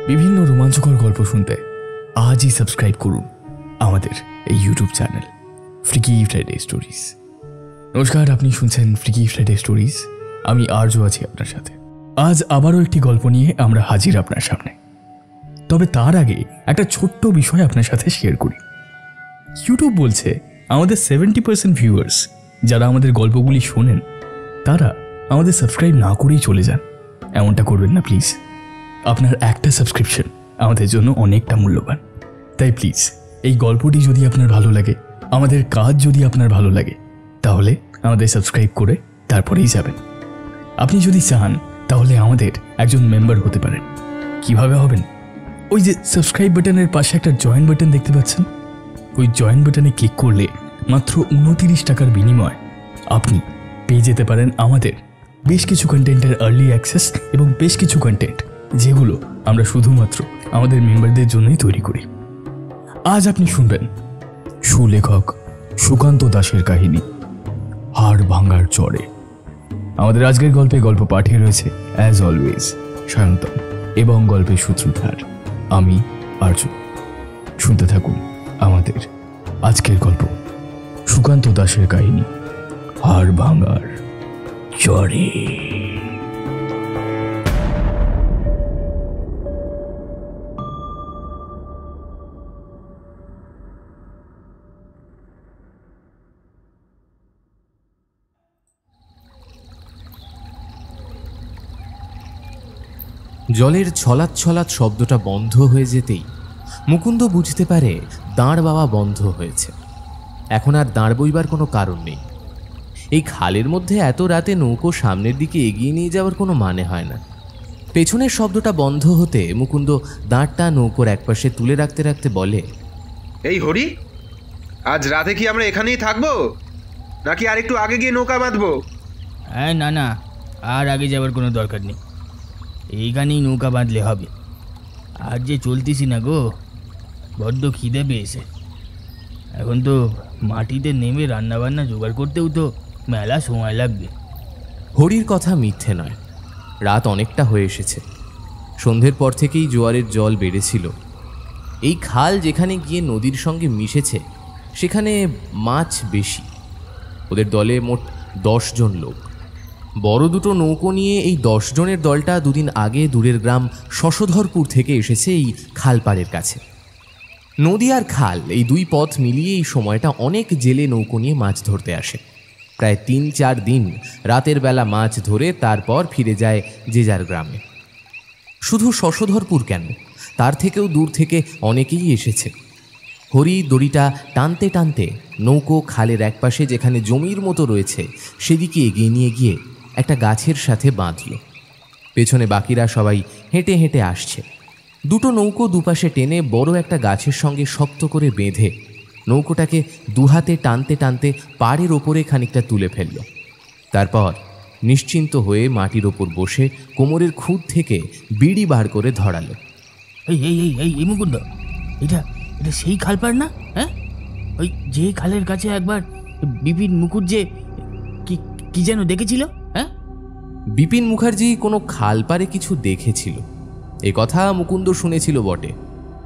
বিভিন্ন রোমাঞ্চকর গল্প শুনতে আজই সাবস্ক্রাইব করুন আমাদের এই YouTube channel freaky Friday stories. নমস্কার, আপনি শুনছেন ফ্রিকি ফ্রাইডে স্টোরিজ। আমি আরজু আছি আপনার সাথে। আজ আবারও একটি গল্প নিয়ে আমরা হাজির আপনার সামনে। তবে তার আগে একটা ছোট্ট বিষয় আপনার সাথে শেয়ার করি। ইউটিউব বলছে আমাদের 70% ভিউয়ার্স যারা আমাদের গল্পগুলি শোনেন তারা আমাদের সাবস্ক্রাইব না করেই চলে যান। এমনটা করবেন না প্লিজ। আপনার একটা সাবস্ক্রিপশন আমাদের জন্য অনেকটা মূল্যবান। তাই প্লিজ এই গল্পটি যদি আপনার ভালো লাগে, আমাদের কাজ যদি আপনার ভালো লাগে, তাহলে আমাদের সাবস্ক্রাইব করে তারপরেই যাবেন। আপনি যদি চান তাহলে আমাদের একজন মেম্বার হতে পারেন। কিভাবে হবেন? ওই যে সাবস্ক্রাইব বাটনের পাশে একটা জয়েন বাটন দেখতে পাচ্ছেন, ওই জয়েন বাটনে ক্লিক করলে মাত্র 29 টাকার বিনিময়ে আপনি পেয়ে যেতে পারেন আমাদের বেশ কিছু কন্টেন্টের আর্লি অ্যাক্সেস এবং বেশ কিছু কন্টেন্ট যেগুলো আমরা শুধুমাত্র আমাদের মেম্বারদের জন্যই তৈরি করি। আজ আপনি শুনবেন সুলেখক সুকান্ত দাসের কাহিনী হাড় ভাঙার চড়ে। আমাদের আজকের গল্প পাঠে রয়েছে অ্যাজ অলওয়েজ সায়ন্তন এবং গল্পের সূত্রধার আমি আরজু। শুনতে থাকুন আমাদের আজকের গল্প সুকান্ত দাসের কাহিনী হাড় ভাঙার চড়ে। জলের ছলাৎ ছলাৎ শব্দটা বন্ধ হয়ে যেতেই মুকুন্দ বুঝতে পারে দাঁড় বাওয়া বন্ধ হয়েছে। এখন আর দাঁড় বইবার কোনো কারণ নেই। এই খালের মধ্যে এত রাতে নৌকো সামনের দিকে এগিয়ে নিয়ে যাওয়ার কোনো মানে হয় না। পেছনের শব্দটা বন্ধ হতে মুকুন্দ দাঁড়টা নৌকোর একপাশে তুলে রাখতে রাখতে বলে, এই হরি, আজ রাতে কি আমরা এখানেই থাকবো নাকি আর একটু আগে গিয়ে নৌকা বাঁধবো? হ্যাঁ, না, আর আগে যাওয়ার কোনো দরকার নেই। এইখানেই নৌকা বাঁধলে হবে। আর যে চলতেছি না গো, বড্ড খিদে পেয়েছে। এখন তো মাটিতে নেমে রান্নাবান্না জোগাড় করতেও তো মেলা সময় লাগবে। হরির কথা মিথ্যে নয়। রাত অনেকটা হয়ে এসেছে। সন্ধ্যের পর থেকেই জোয়ারের জল বেড়েছিল। এই খাল যেখানে গিয়ে নদীর সঙ্গে মিশেছে সেখানে মাছ বেশি। ওদের দলে মোট 10 জন লোক। বড় দুটো নৌকো নিয়ে এই 10 জনের দলটা দুদিন আগে দূরের গ্রাম শশধরপুর থেকে এসেছে এই খালপাড়ের কাছে। নদী আর খাল এই দুই পথ মিলিয়ে এই সময়টা অনেক জেলে নৌকো নিয়ে মাছ ধরতে আসে। প্রায় 3-4 দিন রাতের বেলা মাছ ধরে তারপর ফিরে যায় যে যার গ্রামে। শুধু শশধরপুর কেন, তার থেকেও দূর থেকে অনেকেই এসেছে। হরি দড়িটা টানতে টানতে নৌকো খালের একপাশে যেখানে জমির মতো রয়েছে সেদিকে এগিয়ে নিয়ে গিয়ে একটা গাছের সাথে বাঁধল। পেছনে বাকিরা সবাই হেঁটে হেঁটে আসছে। দুটো নৌকো দুপাশে টেনে বড় একটা গাছের সঙ্গে শক্ত করে বেঁধে নৌকোটাকে দুহাতে টানতে টানতে পাড়ের ওপরে খানিকটা তুলে ফেলল। তারপর নিশ্চিন্ত হয়ে মাটির ওপর বসে কোমরের খুদ থেকে বিড়ি বার করে ধরালো। এই মুকুন্দ, এটা সেই খালপাড় না? হ্যাঁ, ওই যে খালের কাছে একবার বিপিন মুখুজ্জে কি যেন দেখেছিল? হ্যাঁ, বিপিন মুখার্জি কোনো খালপাড়ে কিছু দেখেছিল এ কথা মুকুন্দ শুনেছিল বটে,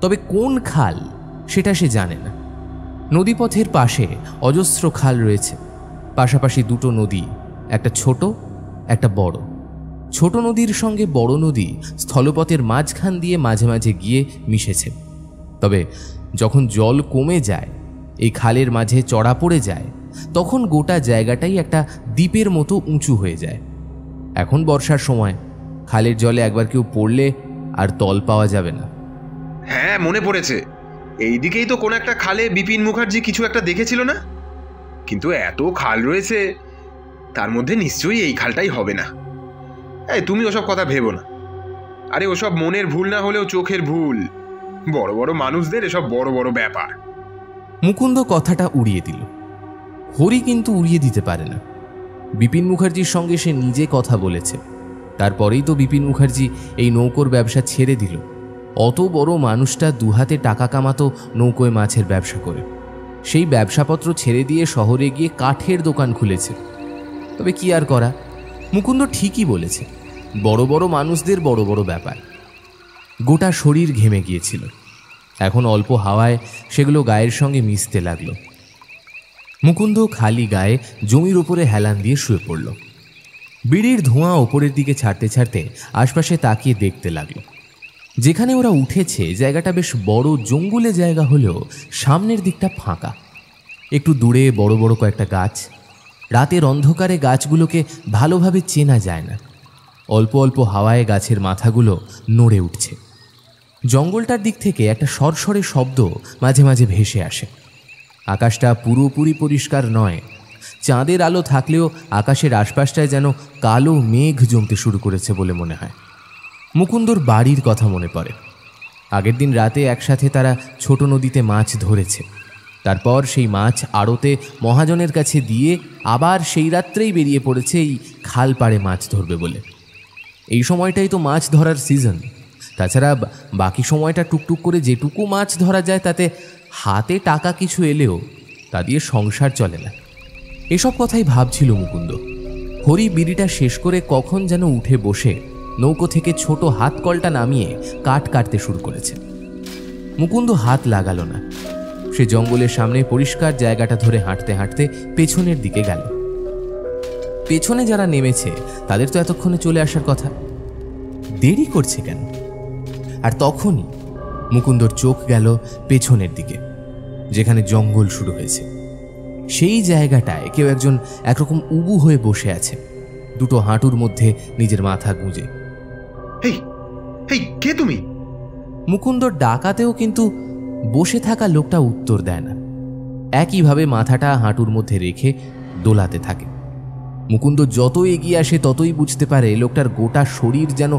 তবে কোন খাল সেটা সে জানে না। নদীপথের পাশে অজস্র খাল রয়েছে। পাশাপাশি দুটো নদী, একটা ছোট একটা বড়। ছোট নদীর সঙ্গে বড় নদী স্থলপথের মাঝখান দিয়ে মাঝে মাঝে গিয়ে মিশেছে। তবে যখন জল কমে যায়, এই খালের মাঝে চড়া পড়ে যায়, তখন গোটা জায়গাটাই একটা দ্বীপের মতো উঁচু হয়ে যায়। এখন বর্ষার সময় খালের জলে একবার কেউ পড়লে আর তল পাওয়া যাবে না। হ্যাঁ, মনে পড়েছে। এইদিকেই তো কোন একটা খালে বিপিন মুখার্জি কিছু একটা দেখেছিল না? কিন্তু এত খাল রয়েছে, তার মধ্যে নিশ্চয়ই এই খালটাই হবে না। এই তুমি ওসব কথা ভেবো না। আরে ওসব মনের ভুল না হলেও চোখের ভুল। বড় বড় মানুষদের এসব বড় বড় ব্যাপার। মুকুন্দ কথাটা উড়িয়ে দিল। হরি কিন্তু উড়িয়ে দিতে পারে না। বিপিন মুখার্জির সঙ্গে সে নিজে কথা বলেছে। তারপরেই তো বিপিন মুখার্জি এই নৌকোর ব্যবসা ছেড়ে দিল। অত বড় মানুষটা দুহাতে টাকা কামাতো নৌকোয় মাছের ব্যবসা করে। সেই ব্যবসাপত্র ছেড়ে দিয়ে শহরে গিয়ে কাঠের দোকান খুলেছে। তবে কি আর করা, মুকুন্দ ঠিকই বলেছে, বড় বড় মানুষদের বড় বড় ব্যাপার। গোটা শরীর ঘেমে গিয়েছিল। এখন অল্প হাওয়ায় সেগুলো গায়ের সঙ্গে মিশতে লাগলো। মুকুন্দ খালি গায়ে জমির ওপরে হেলান দিয়ে শুয়ে পড়ল। বিড়ির ধোঁয়া ওপরের দিকে ছাড়তে ছাড়তে আশপাশে তাকিয়ে দেখতে লাগলো। যেখানে ওরা উঠেছে জায়গাটা বেশ বড় জঙ্গলে জায়গা হলেও সামনের দিকটা ফাঁকা। একটু দূরে বড় বড় কয়েকটা গাছ। রাতের অন্ধকারে গাছগুলোকে ভালোভাবে চেনা যায় না। অল্প অল্প হাওয়ায় গাছের মাথাগুলো নড়ে উঠছে। জঙ্গলটার দিক থেকে একটা সরসরে শব্দ মাঝে মাঝে ভেসে আসে। আকাশটা পুরোপুরি পরিষ্কার নয়। চাঁদের আলো থাকলেও আকাশের আশপাশটায় যেন কালো মেঘ জমতে শুরু করেছে বলে মনে হয়। মুকুন্দর বাড়ির কথা মনে পড়ে। আগের দিন রাতে একসাথে তারা ছোট নদীতে মাছ ধরেছে। তারপর সেই মাছ আড়তে মহাজনের কাছে দিয়ে আবার সেই রাত্রেই বেরিয়ে পড়েছে এই খাল পাড়ে মাছ ধরবে বলে। এই সময়টাই তো মাছ ধরার সিজন। তাছাড়া বাকি সময়টা টুকটুক করে যেটুকু মাছ ধরা যায় তাতে হাতে টাকা কিছু এলেও তা দিয়ে সংসার চলে না। এসব কথাই ভাবছিল মুকুন্দ। হরি বিড়িটা শেষ করে কখন যেন উঠে বসে নৌকো থেকে ছোট হাত কলটা নামিয়ে কাঠ কাটতে শুরু করেছে। মুকুন্দ হাত লাগালো না। সে জঙ্গলের সামনে পরিষ্কার জায়গাটা ধরে হাঁটতে হাঁটতে পেছনের দিকে গেল। পেছনে যারা নেমেছে তাদের তো এতক্ষণে চলে আসার কথা, দেরি করছে কেন? আর তখনই মুকুন্দর চোখ গেল পেছনের দিকে, যেখানে জঙ্গল শুরু হয়েছে। সেই জায়গাটায় কেউ একজন একরকম উবু হয়ে বসে আছে, দুটো হাঁটুর মধ্যে নিজের মাথা গুঁজে। এই এই কে তুমি? মুকুন্দর ডাকাতেও কিন্তু বসে থাকা লোকটা উত্তর দেয় না। একইভাবে মাথাটা হাঁটুর মধ্যে রেখে দোলাতে থাকে। মুকুন্দ যত এগিয়ে আসে ততই বুঝতে পারে লোকটার গোটা শরীর যেন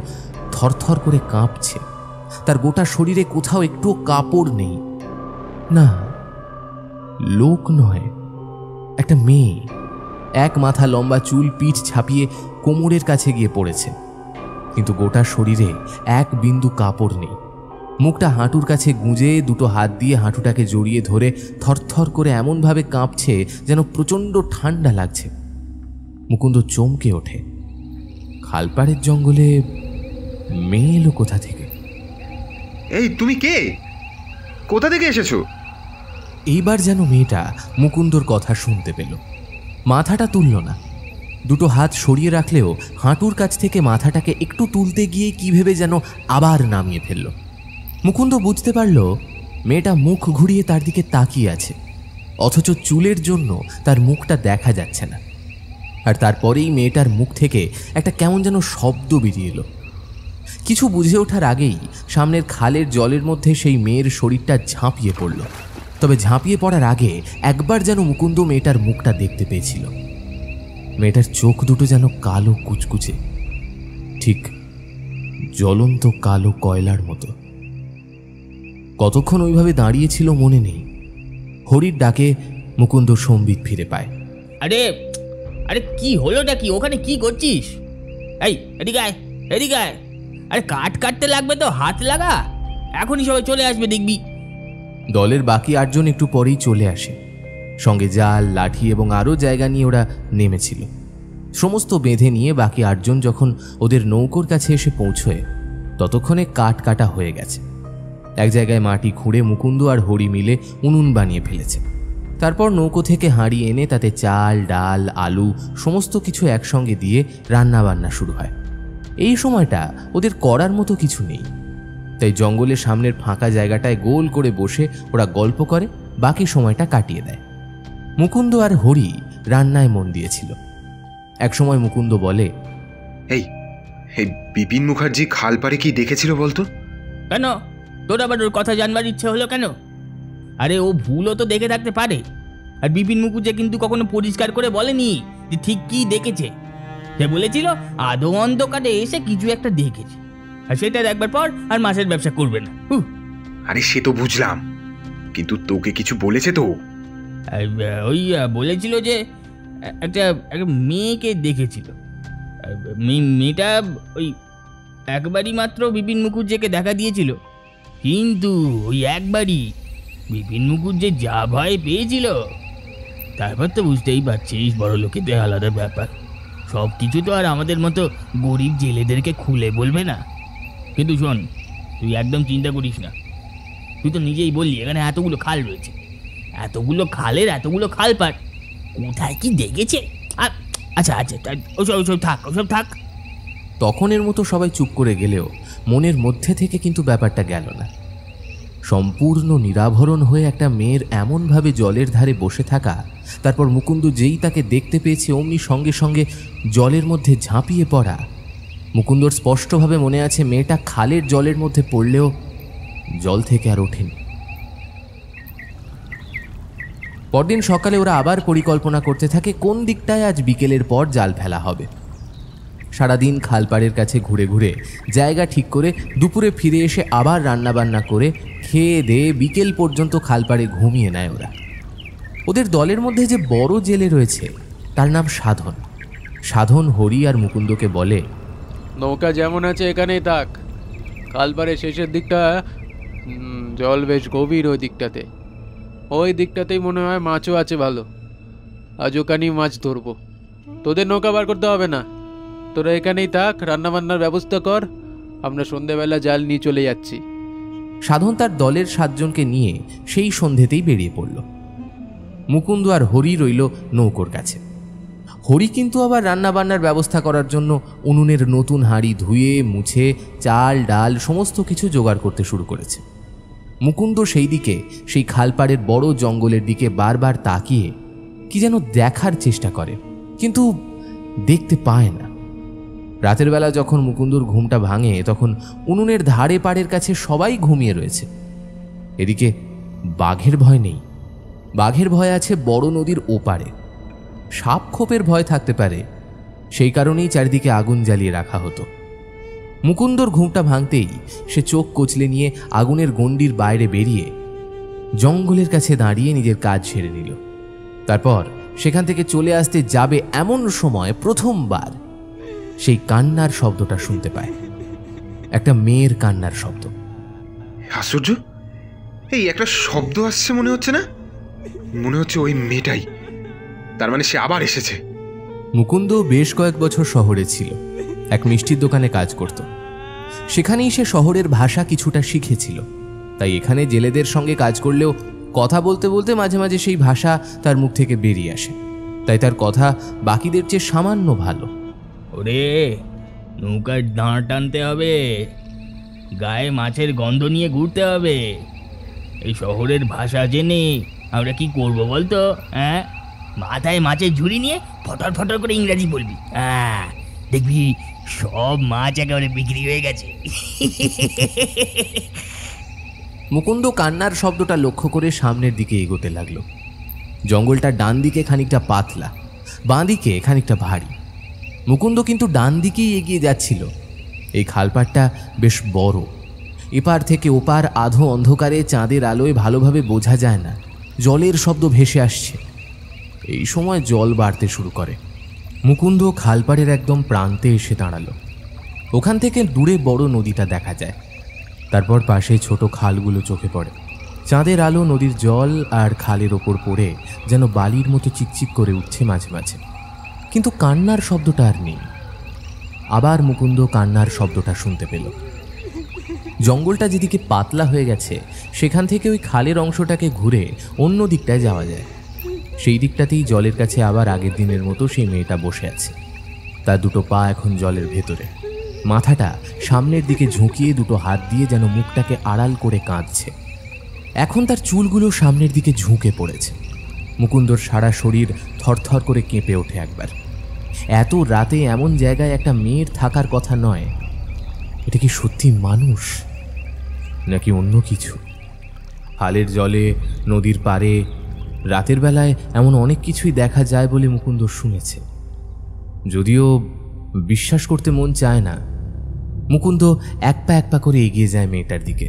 থরথর করে কাঁপছে। তার গোটা শরীরে কোথাও একটু কাপড় নেই। না, লোক নয়, একটা মেয়ে। এক মাথা লম্বা চুল পিঠ ছাপিয়ে কোমরের কাছে গিয়ে পড়েছে, কিন্তু গোটা শরীরে এক বিন্দু কাপড় নেই। মুখটা হাঁটুর কাছে গুঁজে দুটো হাত দিয়ে হাঁটুটাকে জড়িয়ে ধরে থরথর করে এমনভাবে কাঁপছে যেন প্রচণ্ড ঠান্ডা লাগছে। মুকুন্দ চমকে ওঠে। খালপাড়ের জঙ্গলে মেয়ে এলো কোথা থেকে? এই তুমি কে? কোথা থেকে এসেছো? এইবার যেন মেয়েটা মুকুন্দর কথা শুনতে পেল। মাথাটা তুলল না। দুটো হাত সরিয়ে রাখলেও হাঁটুর কাছ থেকে মাথাটাকে একটু তুলতে গিয়ে কি ভেবে যেন আবার নামিয়ে ফেলল। মুকুন্দ বুঝতে পারল মেয়েটা মুখ ঘুরিয়ে তার দিকে তাকিয়ে আছে, অথচ চুলের জন্য তার মুখটা দেখা যাচ্ছে না। আর তারপরেই মেয়েটার মুখ থেকে একটা কেমন যেন শব্দ বেরিয়ে এলো। কিছু বুঝে ওঠার আগেই সামনের খালের জলের মধ্যে সেই মেয়ের শরীরটা ঝাঁপিয়ে পড়ল। তবে ঝাঁপিয়ে পড়ার আগে একবার যেন মুকুন্দ মেয়েটার মুখটা দেখতে পেয়েছিল। মেয়েটার চোখ দুটো যেন কালো কুচকুচে, ঠিক জ্বলন্ত কালো কয়লার মতো। কতক্ষণ ওইভাবে দাঁড়িয়েছিল মনে নেই। হরির ডাকে মুকুন্দ সম্বিত ফিরে পায়। আরে আরে কি হলোটা কি? ওখানে কি করছিস? এই এদিকে আয়, এদিকে আয়। আরে কাঠ কাটতে লাগবে তো হাত লাগা, এখনই সবাই চলে আসবে দেখবি। দলের বাকি 8 জন একটু পরেই চলে আসে। সঙ্গে জাল, লাঠি এবং আরও জায়গা নিয়ে ওরা নেমেছিল। সমস্ত বেঁধে নিয়ে বাকি 8 জন যখন ওদের নৌকোর কাছে এসে পৌঁছয় ততক্ষণে কাঠ কাটা হয়ে গেছে। এক জায়গায় মাটি খুঁড়ে মুকুন্দ আর হরি মিলে উনুন বানিয়ে ফেলেছে। তারপর নৌকো থেকে হাঁড়ি এনে তাতে চাল, ডাল, আলু সমস্ত কিছু একসঙ্গে দিয়ে রান্না বান্না শুরু হয়। এই সময়টা ওদের করার মতো কিছু নেই, তাই জঙ্গলের সামনের ফাঁকা জায়গাটায় গোল করে বসে ওরা গল্প করে, বাকি সময়টা কাটিয়ে দেয়। মুকুন্দ আর হরি রান্নায় মন দিয়েছিল। একসময় মুকুন্দ বলে, এই এই বিপিন মুখার্জি খালপাড়ে কি দেখেছিল বলতো? কেন তোর আবার ওর কথা জানবার ইচ্ছে হলো কেন? আরে ও ভুলও তো দেখে থাকতে পারে। আর বিপিন মুখুজ্জে কিন্তু কখনো পরিষ্কার করে বলেনি যে ঠিক কি দেখেছে। সে বলেছিল আদৌ অন্ধকারে এসে কিছু একটা দেখেছে, আর সেটা দেখবার পর আর মাছের ব্যবসা করবে না। আরে সে তো বুঝলাম, কিন্তু তোকে কিছু বলেছে তো? ওই বলেছিল যে একটা মেয়েকে দেখেছিল। মেয়েটা ওই একবারই মাত্র বিপিন মুখুজ্জেকে দেখা দিয়েছিল, কিন্তু ওই একবারই বিপিন মুখুজ্জে যা ভয় পেয়েছিল। তারপর তো বুঝতেই পারছিস বড় লোকেদের আলাদা ব্যাপার, সব কিছু তো আর আমাদের মতো গরিব জেলেদেরকে খুলে বলবে না। কিন্তু শোন, তুই একদম চিন্তা করিস না। তুই তো নিজেই বললি এখানে এতগুলো খাল রয়েছে, এতগুলো খালের এতগুলো খাল পাট কোথায় কি দেখেছে? আচ্ছা আচ্ছা, ওসব থাক। তখনের মতো সবাই চুপ করে গেলেও মনের মধ্যে থেকে কিন্তু ব্যাপারটা গেল না। সম্পূর্ণ নিরাভরণ হয়ে একটা মেয়ের এমনভাবে জলের ধারে বসে থাকা, তারপর মুকুন্দ যেই তাকে দেখতে পেয়েছে অমনি সঙ্গে সঙ্গে জলের মধ্যে ঝাঁপিয়ে পড়া। মুকুন্দর স্পষ্টভাবে মনে আছে মেয়েটা খালের জলের মধ্যে পড়লেও জল থেকে আর ওঠেনি। পরদিন সকালে ওরা আবার পরিকল্পনা করতে থাকে কোন দিকটায় আজ বিকেলের পর জাল ফেলা হবে। সারাদিন খালপাড়ের কাছে ঘুরে ঘুরে জায়গা ঠিক করে দুপুরে ফিরে এসে আবার রান্নাবান্না করে খেয়ে দিয়ে বিকেল পর্যন্ত খালপাড়ে ঘুমিয়ে নেয় ওরা। ওদের দলের মধ্যে যে বড় জেলে রয়েছে তার নাম সাধন। সাধন হরি আর মুকুন্দকে বলে, নৌকা যেমন আছে এখানেই থাক, খালপাড়ের শেষের দিকটা জল বেশ গভীর, ওই দিকটাতেই মনে হয় মাছও আছে ভালো, আজ ওখানেই মাছ ধরবো। তোদের নৌকা বার করতে হবে না, তোরা এখানেই থাক, রান্নাবান্নার ব্যবস্থা কর, আমরা সন্ধেবেলা জাল নিয়ে চলে যাচ্ছি। সাধন তার দলের 7 জনকে নিয়ে সেই সন্ধেতেই বেরিয়ে পড়ল। মুকুন্দ আর হরি রইল নৌকোর কাছে। হরি কিন্তু আবার রান্নাবান্নার ব্যবস্থা করার জন্য উনুনের নতুন হাঁড়ি ধুয়ে মুছে চাল ডাল সমস্ত কিছু জোগাড় করতে শুরু করেছে। মুকুন্দ সেই দিকে, সেই খালপাড়ের বড় জঙ্গলের দিকে বারবার তাকিয়ে কি যেন দেখার চেষ্টা করে, কিন্তু দেখতে পায় না। রাতের বেলা যখন মুকুন্দর ঘুমটা ভাঙে তখন উনুনের ধারে পাড়ের কাছে সবাই ঘুমিয়ে রয়েছে। এদিকে বাঘের ভয় নেই, বাঘের ভয় আছে বড় নদীর ওপারে। সাপ খোপের ভয় থাকতে পারে, সেই কারণেই চারিদিকে আগুন জ্বালিয়ে রাখা হতো। মুকুন্দর ঘুমটা ভাঙতেই সে চোখ কচলে নিয়ে আগুনের গণ্ডির বাইরে বেরিয়ে জঙ্গলের কাছে দাঁড়িয়ে নিজের কাজ সেরে নিল। তারপর সেখান থেকে চলে আসতে যাবে এমন সময় প্রথমবার সেই কান্নার শব্দটা শুনতে পায়, একটা মেয়ের কান্নার শব্দ। আশ্চর্য, এই একটা শব্দ আসছে মনে হচ্ছে না? মনে হচ্ছে ওই মেয়েটাই, তার মানে সে আবার এসেছে। মুকুন্দ বেশ কয়েক বছর শহরে ছিল, এক মিষ্টির দোকানে কাজ করত। সেখানেই সে শহরের ভাষা কিছুটা শিখেছিল, তাই এখানে জেলেদের সঙ্গে কাজ করলেও কথা বলতে বলতে মাঝে মাঝে সেই ভাষা তার মুখ থেকে বেরিয়ে আসে, তাই তার কথা বাকিদের চেয়ে সামান্য ভালো। ওরে, নৌকার দাঁড় টানতে হবে, গায়ে মাছের গন্ধ নিয়ে ঘুরতে হবে। এই শহরের ভাষা জেনে আমরা কি করব বলতো? হ্যাঁ, মাথায় মাছের ঝুড়ি নিয়ে ফটর ফটর করে ইংরাজি বলবি, হ্যাঁ দেখবি সব মাছ একেবারে বিক্রি হয়ে গেছে। মুকুন্দ কান্নার শব্দটা লক্ষ্য করে সামনের দিকে এগোতে লাগলো। জঙ্গলটা ডান দিকে খানিকটা পাতলা, বাঁ দিকে খানিকটা ভারী। মুকুন্দ কিন্তু ডান দিকেই এগিয়ে যাচ্ছিল। এই খালপাড়টা বেশ বড়, এপার থেকে ওপার আধো অন্ধকারে চাঁদের আলোয় ভালোভাবে বোঝা যায় না, জলের শব্দ ভেসে আসছে। এই সময় জল বাড়তে শুরু করে। মুকুন্দ খালপাড়ের একদম প্রান্তে এসে দাঁড়ালো। ওখান থেকে দূরে বড় নদীটা দেখা যায়, তারপর পাশে ছোট খালগুলো চোখে পড়ে। চাঁদের আলো নদীর জল আর খালের ওপর পড়ে যেন বালির মতো চিকচিক করে উঠছে মাঝে মাঝে, কিন্তু কান্নার শব্দটা আর নেই। আবার মুকুন্দ কান্নার শব্দটা শুনতে পেল। জঙ্গলটা যেদিকে পাতলা হয়ে গেছে সেখান থেকে ওই খালের অংশটাকে ঘুরে অন্য দিকটায় যাওয়া যায়। সেই দিকটাতেই জলের কাছে আবার আগের দিনের মতো সেই মেয়েটা বসে আছে। তার দুটো পা এখন জলের ভেতরে, মাথাটা সামনের দিকে ঝুঁকিয়ে দুটো হাত দিয়ে যেন মুখটাকে আড়াল করে কাঁদছে। এখন তার চুলগুলো সামনের দিকে ঝুঁকে পড়েছে। মুকুন্দর সারা শরীর থরথর করে কেঁপে ওঠে একবার। এত রাতে এমন জায়গায় একটা মেয়ের থাকার কথা নয়। এটা কি সত্যি মানুষ নাকি অন্য কিছু? খালের জলে, নদীর পাড়ে রাতের বেলায় এমন অনেক কিছুই দেখা যায় বলে মুকুন্দ শুনেছে, যদিও বিশ্বাস করতে মন চায় না। মুকুন্দ এক পা করে এগিয়ে যায় মেয়েটার দিকে।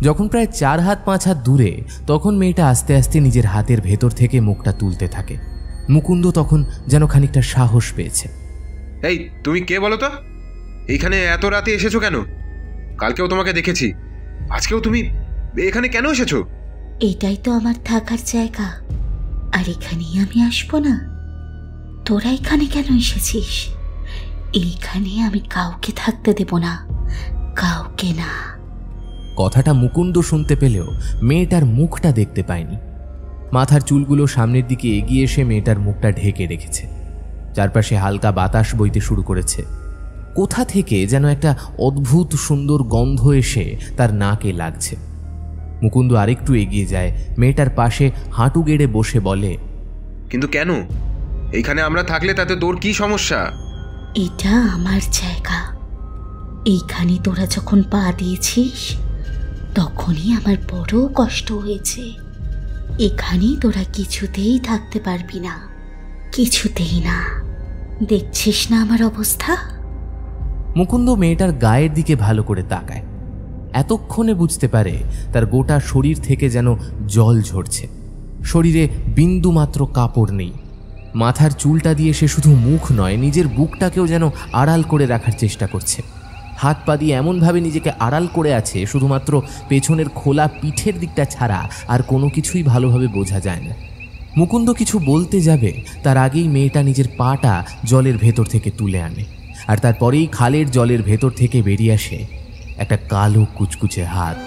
যখন প্রায় 4 হাত 5 হাত দূরে, তখন মেয়েটা আস্তে আস্তে নিজের হাতের ভেতর থেকে মুখটা তুলতে থাকে। মুকুন্দ তখন যেন খানিকটা সাহস পেয়েছে। এই, তুমি কে বলো তো? এইখানে এত রাতে এসেছো কেন? কালকেও তোমাকে দেখেছি, আজকেও তুমি এখানে কেন এসেছো? এটাই তো আমার থাকার জায়গা, আর এখানেই আমি আসবো না? তোরা এখানে কেন এসেছিস? এইখানে আমি কাউকে থাকতে দেব না, কাউকে না। কথাটা মুকুন্দ শুনতে পেলেও মেয়েটার মুখটা দেখতে পায়নি। মাথার চুলগুলো সামনের দিকে এগিয়ে এসে মেয়েটার মুখটা ঢেকে রেখেছে। চারপাশে হালকা বাতাস বইতে শুরু করেছে। কোথা থেকে যেন একটা অদ্ভুত সুন্দর গন্ধ এসে তার নাকে লাগছে। মুকুন্দ আরেকটু এগিয়ে যায়, মেয়েটার পাশে হাঁটু গেড়ে বসে বলে, কিন্তু কেন? এইখানে আমরা থাকলে তাতে তোর কি সমস্যা? এটা আমার জায়গা। এইখানে তোরা যখন পা দিয়েছিস তখনই আমার বড় কষ্ট হয়েছে। এখানে তোরা কিছুতেই থাকতে পারবি না, কিছুতেই না। দেখছিস না আমার অবস্থা? মুকুন্দ মেয়েটার গায়ের দিকে ভালো করে তাকায়। এতক্ষণে বুঝতে পারে তার গোটা শরীর থেকে যেন জল ঝরছে। শরীরে বিন্দুমাত্র কাপড় নেই। মাথার চুলটা দিয়ে সে শুধু মুখ নয়, নিজের বুকটাকেও যেন আড়াল করে রাখার চেষ্টা করছে। হাত পা দিয়ে এমনভাবে নিজেকে আড়াল করে আছে, শুধুমাত্র পেছনের খোলা পিঠের দিকটা ছাড়া আর কোনো কিছুই ভালোভাবে বোঝা যায় না। মুকুন্দ কিছু বলতে যাবে, তার আগেই মেয়েটা নিজের পাটা জলের ভেতর থেকে তুলে আনে, আর তারপরেই খালের জলের ভেতর থেকে বেরিয়ে আসে একটা কালো কুচকুচে হাত।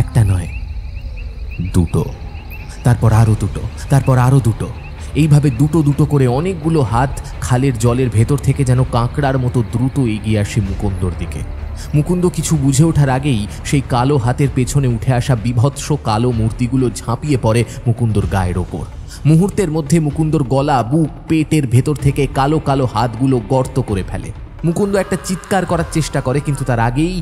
একটা নয়, দুটো, তারপর আরও দুটো, তারপর আরও দুটো। এইভাবে দুটো দুটো করে অনেকগুলো হাত খালের জলের ভেতর থেকে যেন কাঁকড়ার মতো দ্রুত এগিয়ে আসে মুকুন্দর দিকে। মুকুন্দ কিছু বুঝে ওঠার আগেই সেই কালো হাতের পেছনে উঠে আসা বিভৎস কালো মূর্তিগুলো ঝাঁপিয়ে পড়ে মুকুন্দর গায়ের ওপর। মুহূর্তের মধ্যে মুকুন্দর গলা, বুক, পেটের ভেতর থেকে কালো কালো হাতগুলো গর্ত করে ফেলে। মুকুন্দ একটা চিৎকার করার চেষ্টা করে, কিন্তু তার আগেই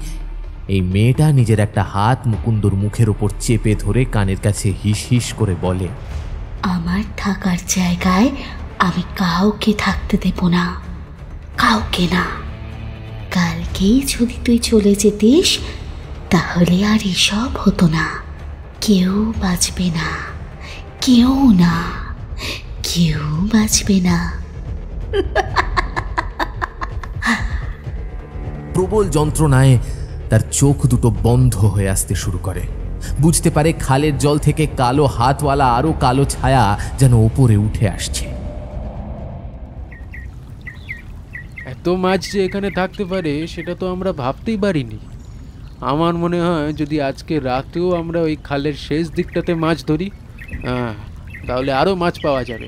এই মেয়েটা নিজের একটা হাত মুকুন্দর মুখের ওপর চেপে ধরে কানের কাছে হিস হিস করে বলে, আমার থাকার জায়গায় আমি কাউকে থাকতে দেব না, কাউকে না। কালকেই যদি তুই চলে যেতিস তাহলে আর এসব হতো না। কেউ বাঁচবে না, কেউ না, কেউ বাঁচবে না। প্রবল যন্ত্রণায় তার চোখ দুটো বন্ধ হয়ে আসতে শুরু করে। বুঝতে পারে খালের জল থেকে কালো হাতওয়ালা আরো কালো ছায়া যেন ওপরে উঠে আসছে। এত মাছ যে এখানে থাকতে পারে সেটা তো আমরা ভাবতেই পারিনি। আমার মনে হয় যদি আজকে রাতেও আমরা ওই খালের শেষ দিকটাতে মাছ ধরি, তাহলে আরও মাছ পাওয়া যাবে।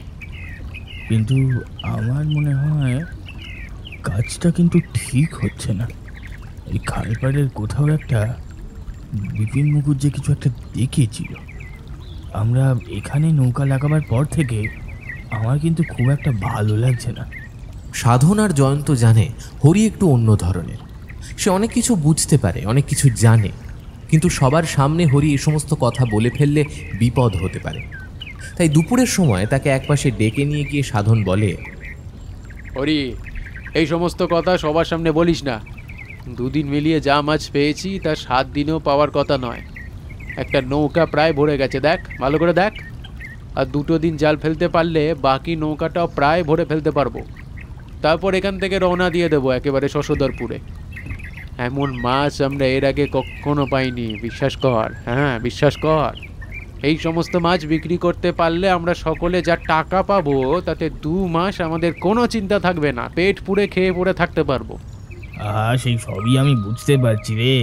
কিন্তু আমার মনে হয় কাজটা কিন্তু ঠিক হচ্ছে না। এই খালপাড়ের কোথাও একটা বিপিন মুখুজ্জে কিছু একটা দেখিয়েছিল। আমরা এখানে নৌকা লাগাবার পর থেকে আমার কিন্তু খুব একটা ভালো লাগছে না। সাধন আর জয়ন্ত জানে হরি একটু অন্য ধরনের। সে অনেক কিছু বুঝতে পারে, অনেক কিছু জানে, কিন্তু সবার সামনে হরি এই সমস্ত কথা বলে ফেললে বিপদ হতে পারে। তাই দুপুরের সময় তাকে একপাশে ডেকে নিয়ে গিয়ে সাধন বলে, হরি, এই সমস্ত কথা সবার সামনে বলিস না। দুদিন মিলিয়ে যা মাছ পেয়েছি তা 7 দিনেও পাওয়ার কথা নয়। একটা নৌকা প্রায় ভরে গেছে, দেখ, ভালো করে দেখ। আর 2 দিন জাল ফেলতে পারলে বাকি নৌকাটাও প্রায় ভরে ফেলতে পারবো। তারপর এখান থেকে রওনা দিয়ে দেবো একেবারে শশধরপুরে। এমন মাছ আমরা এর আগে কখনো পাইনি, বিশ্বাস কর। হ্যাঁ, বিশ্বাস কর। এই সমস্ত মাছ বিক্রি করতে পারলে আমরা সকলে যা টাকা পাবো তাতে 2 মাস আমাদের কোনো চিন্তা থাকবে না, পেট পুড়ে খেয়ে পড়ে থাকতে পারবো। সেই সবই আমি বুঝতে পারছি রে।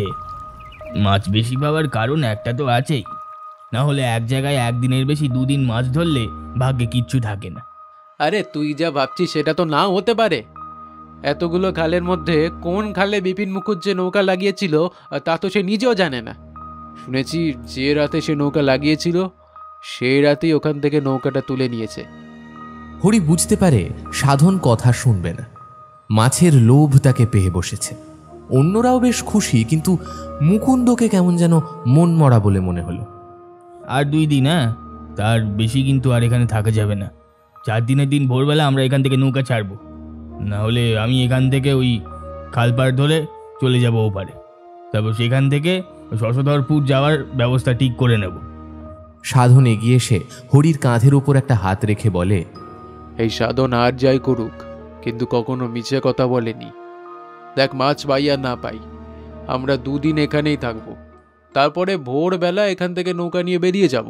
মাছ বেশি পাওয়ার কারণ একটা তো আছেই, না হলে এক জায়গায় একদিনের বেশি 2 দিন মাছ ধরলে ভাগ্যে কিচ্ছু থাকে না। আরে তুই যা ভাবছিস সেটা তো নাও হতে পারে। এতগুলো খালের মধ্যে কোন খালে বিপিন মুখুজ্জে নৌকা লাগিয়েছিল তা তো সে নিজেও জানে না। শুনেছি যে রাতে সে নৌকা লাগিয়েছিল সেই রাতেই ওখান থেকে নৌকাটা তুলে নিয়েছে। হরি বুঝতে পারে সাধন কথা শুনবে না। মাছের লোভ তাকে পেয়ে বসেছে। অন্যরাও বেশ খুশি, কিন্তু মুকুন্দকে কেমন যেন মন মরা বলে মনে হলো। আর 2 দিন, তার বেশি কিন্তু আর এখানে থাকা যাবে না। 4 দিনের দিন ভোরবেলা আমরা এখান থেকে নৌকা ছাড়বো, না হলে আমি এখান থেকে ওই খালপাড় ধরে চলে যাব ওপারে। তারপর সেখান থেকে শশধরপুর যাওয়ার ব্যবস্থা ঠিক করে নেব। সাধন এগিয়ে এসে হরির কাঁধের উপর একটা হাত রেখে বলে, এই সাধন আর যাই করুক কিন্তু কখনো মিছে কথা বলেনি। দেখ, মাছ পাই আর না পাই, আমরা 2 দিন এখানেই থাকবো। তারপরে ভোরবেলা এখান থেকে নৌকা নিয়ে বেরিয়ে যাব।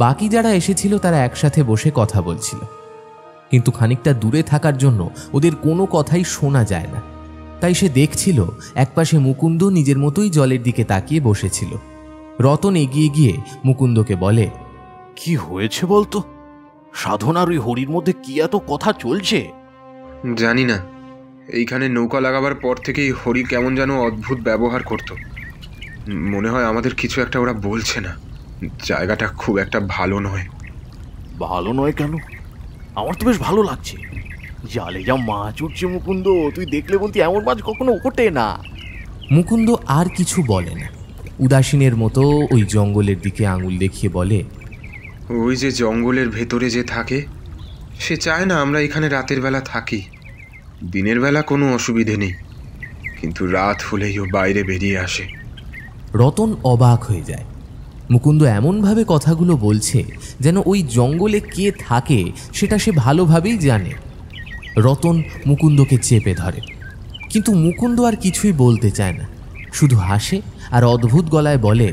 বাকি যারা এসেছিল তারা একসাথে বসে কথা বলছিল, কিন্তু খানিকটা দূরে থাকার জন্য ওদের কোনো কথাই শোনা যায় না। তাই সে দেখছিল একপাশে মুকুন্দ নিজের মতোই জলের দিকে তাকিয়ে বসেছিল। রতন এগিয়ে গিয়ে মুকুন্দকে বলে, কি হয়েছে বলতো? সাধন আর ওই হরির মধ্যে কি এত কথা চলছে? জানি না, এইখানে নৌকা লাগাবার পর থেকেই হরি কেমন যেন অদ্ভুত ব্যবহার করত। মনে হয় আমাদের কিছু একটা ওরা বলছে না। জায়গাটা খুব একটা ভালো নয়। ভালো নয় কেন? আমার তো বেশ ভালো লাগছে। জালে যা মাছ উঠছে মুকুন্দ, তুই দেখলে বলতি এমন মাছ কখনো ওঠে না। মুকুন্দ আর কিছু বলে না, উদাসীনের মতো ওই জঙ্গলের দিকে আঙুল দেখিয়ে বলে, ওই যে জঙ্গলের ভেতরে যে থাকে, সে চায় না আমরা এখানে রাতের বেলা থাকি। দিনের বেলা কোনো অসুবিধে নেই, কিন্তু রাত হলেই ও বাইরে বেরিয়ে আসে। রতন অবাক হয়ে যায়। মুকুন্দ এমনভাবে কথাগুলো বলছে যেন ওই জঙ্গলে কে থাকে সেটা সে ভালোভাবেই জানে। রতন মুকুন্দকে চেপে ধরে, কিন্তু মুকুন্দ আর কিছুই বলতে চায় না, শুধু হাসে আর অদ্ভুত গলায় বলে,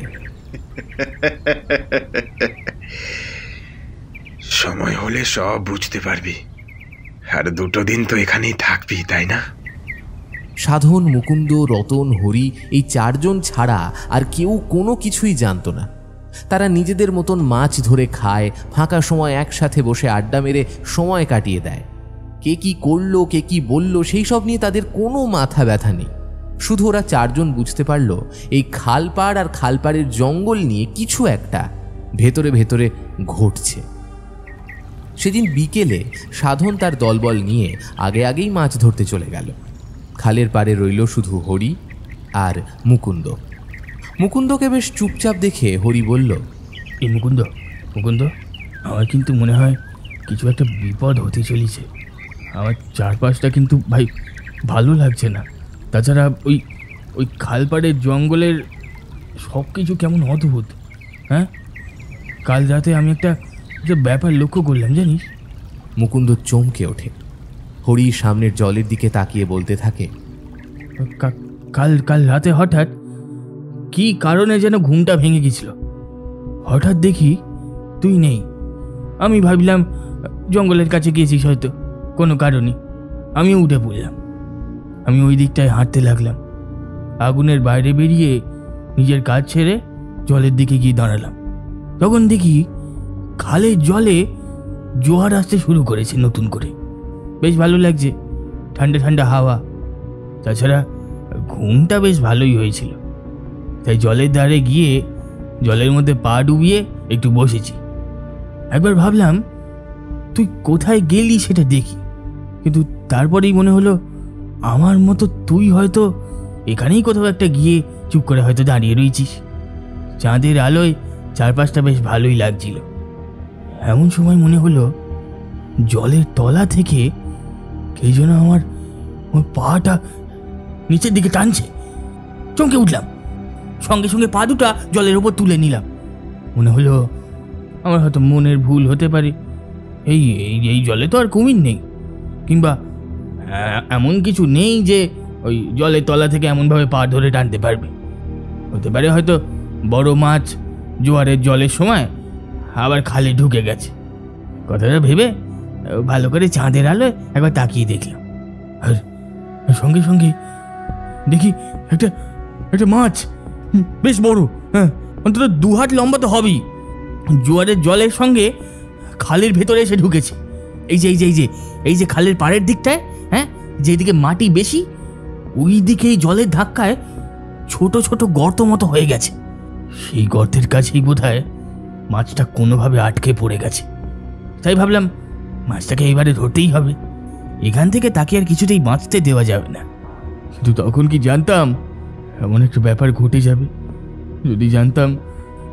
সময় হলে সব বুঝতে পারবি। আর 2 দিন তো এখানেই থাকবি, তাই না? সাধন, মুকুন্দ, রতন, হরি এই 4 জন ছাড়া আর কেউ কোনো কিছুই জানতো না। তারা নিজেদের মতন মাছ ধরে খায়, ফাঁকা সময় একসাথে বসে আড্ডা মেরে সময় কাটিয়ে দেয়। কে কি করলো, কে কি বলল, সেই সব নিয়ে তাদের কোনো মাথা ব্যথা নেই। শুধু ওরা 4 জন বুঝতে পারল এই খালপাড় আর খালপাড়ের জঙ্গল নিয়ে কিছু একটা ভেতরে ভেতরে ঘটছে। সেদিন বিকেলে সাধন তার দলবল নিয়ে আগেই মাছ ধরতে চলে গেল। খালের পাড়ে রইল শুধু হরি আর মুকুন্দ। মুকুন্দকে বেশ চুপচাপ দেখে হরি বলল, এই মুকুন্দ, আমার কিন্তু মনে হয় কিছু একটা বিপদ হতে চলেছে। আমার চারপাশটা কিন্তু ভাই ভালো লাগছে না। তাছাড়া ওই খালপাড়ের জঙ্গলের সব কিছু কেমন অদ্ভুত। হ্যাঁ, কাল রাতে আমি একটা ব্যাপার লক্ষ্য করলাম, জানিস? মুকুন্দ চমকে ওঠে। হরি সামনের জলের দিকে তাকিয়ে বলতে থাকে, কাল রাতে হঠাৎ কি কারণে যেন ঘুমটা ভেঙে গেছিল। হঠাৎ দেখি তুই নেই। আমি ভাবলাম জঙ্গলের কাছে গিয়েছিস হয়তো কোনো কারণে। আমিও উঠে পড়লাম। আমি ওই দিকটায় হাঁটতে লাগলাম। আগুনের বাইরে বেরিয়ে নিজের কাজ ছেড়ে জলের দিকে গিয়ে দাঁড়ালাম। তখন দেখি খালের জলে জোয়ার আসতে শুরু করেছে নতুন করে। বেশ ভালো লাগছে, ঠান্ডা ঠান্ডা হাওয়া। তাছাড়া ঘুমটা বেশ ভালোই হয়েছিল। তাই জলের ধারে গিয়ে জলের মধ্যে পা ডুবিয়ে একটু বসেছি। একবার ভাবলাম তুই কোথায় গেলি সেটা দেখি, কিন্তু তারপরেই মনে হলো আমার মতো তুই হয়তো এখানেই কোথাও একটা গিয়ে চুপ করে হয়তো দাঁড়িয়ে রয়েছিস। চাঁদের আলোয় চারপাশটা বেশ ভালোই লাগছিল। এমন সময় মনে হলো জলের তলা থেকে কে যেন আমার পাটা নিচের দিকে টানছে। চমকে উঠলাম, সঙ্গে সঙ্গে পা দুটা জলের ওপর তুলে নিলাম। মনে হলো আমার হয়তো মনের ভুল হতে পারে। এই জলে তো আর কুমির নেই, কিংবা এমন কিছু নেই যে ওই জলের তলা থেকে এমনভাবে পা ধরে টানতে পারবে। হতে পারে হয়তো বড় মাছ জোয়ারের জলের সময় আবার খালে ঢুকে গেছে। কথাটা ভেবে ভালো করে চাঁদের আলোয় একবার তাকিয়ে দেখলাম, আর সঙ্গে সঙ্গে দেখি একটা মাছ, বেশ বড়, হ্যাঁ, অন্তত 2 হাত লম্বা তো হবেই, জোয়ারের জলের সঙ্গে খালের ভেতরে এসে ঢুকেছে। এই যে খালের পাড়ের দিকটায়, হ্যাঁ, যেদিকে মাটি বেশি, ওই দিকেই জলের ধাক্কায় ছোট ছোট গর্ত মতো হয়ে গেছে। সেই গর্তের কাছেই বোধহয় মাছটা কোনোভাবে আটকে পড়ে গেছে। তাই ভাবলাম মাছটাকে এইবারে ধরতেই হবে। এখান থেকে তাকে আর কিছুতেই বাঁচতে দেওয়া যাবে না। কিন্তু তখন কি জানতাম এমন একটা ব্যাপার ঘটে যাবে? যদি জানতাম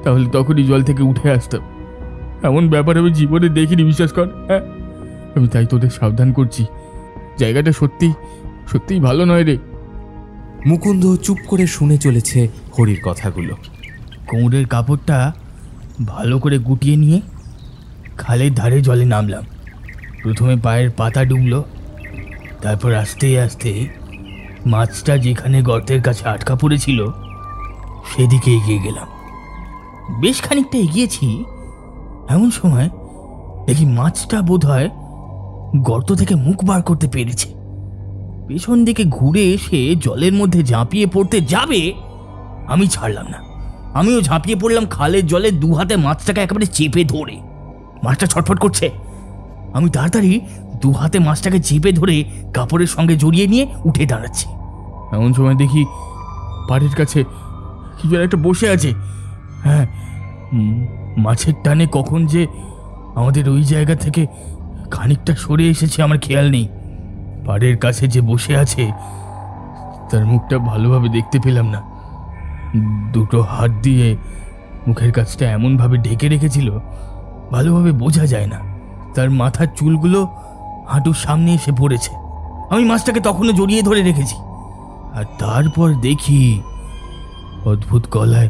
তাহলে তখনই জল থেকে উঠে আসতাম। এমন ব্যাপার আমি জীবনে দেখিনি, বিশ্বাস কর। হ্যাঁ, আমি তাই তোদের সাবধান করছি, জায়গাটা সত্যিই ভালো নয় রে। মুকুন্দ চুপ করে শুনে চলেছে হরির কথাগুলো। কোমরের কাপড়টা ভালো করে গুটিয়ে নিয়ে খালের ধারে জলে নামলাম। প্রথমে পায়ের পাতা ডুবলো, তারপর আস্তে আস্তে মাছটা যেখানে গর্তের কাছে আটকা পড়েছিল সেদিকে এগিয়ে গেলাম। বেশ খানিকটা এগিয়েছি, এমন সময় দেখি মাছটা বোধহয় গর্ত থেকে মুখ বার করতে পেরেছে। পেছন দিকে ঘুরে এসে জলের মধ্যে ঝাঁপিয়ে পড়তে যাবে, আমি ছাড়লাম না। আমিও ঝাঁপিয়ে পড়লাম খালের জলে, দু হাতে মাছটাকে একেবারে চেপে ধরে। মাছটা ছটফট করছে। আমি তাড়াতাড়ি দু হাতে মাছটাকে চেপে ধরে কাপড়ের সঙ্গে জড়িয়ে নিয়ে উঠে দাঁড়াচ্ছি। এমন সময় দেখি পাড়ের কাছে কি যেন একটা বসে আছে। হ্যাঁ, মাছের টানে কখন যে আমাদের ওই জায়গা থেকে খানিকটা সরে এসেছে আমার খেয়াল নেই। পাড়ের কাছে যে বসে আছে তার মুখটা ভালোভাবে দেখতে পেলাম না। দুটো হাত দিয়ে মুখের কাছটা এমনভাবে ঢেকে রেখেছিল ভালোভাবে বোঝা যায় না। তার মাথার চুলগুলো হাঁটুর সামনে এসে পড়েছে। আমি মাছটাকে তখনও জড়িয়ে ধরে রেখেছি। আর তারপর দেখি অদ্ভুত গলায়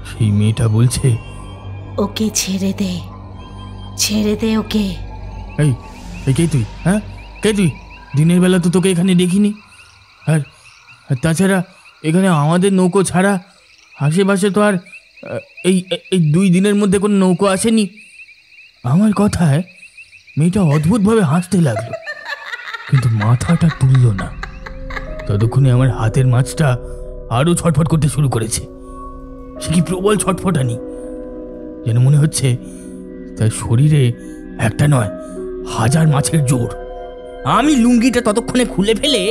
সেই মেয়েটা বলছে, ওকে ছেড়ে দে, ছেড়ে দে ওকে। এই এই কে তুই? হ্যাঁ, কে তুই? দিনের বেলা তো তোকে এখানে দেখিনি। আর তাছাড়া এখানে আমাদের নৌকো ছাড়া আশেপাশে তো আর এই এই 2 দিনের মধ্যে কোনো নৌকো আসেনি। আমার কথায় মেয়েটা অদ্ভুতভাবে হাসতে লাগলো, কিন্তু মাথাটা তুলল না। ততক্ষণে আমার হাতের মাছটা আরও ছটফট করতে শুরু করেছে। সে কি প্রবল ছটফটানি! যেন মনে হচ্ছে তার শরীরে একটা নয় 1000 মাছের জোর। আমি লুঙ্গিটা ততক্ষণে খুলে ফেলে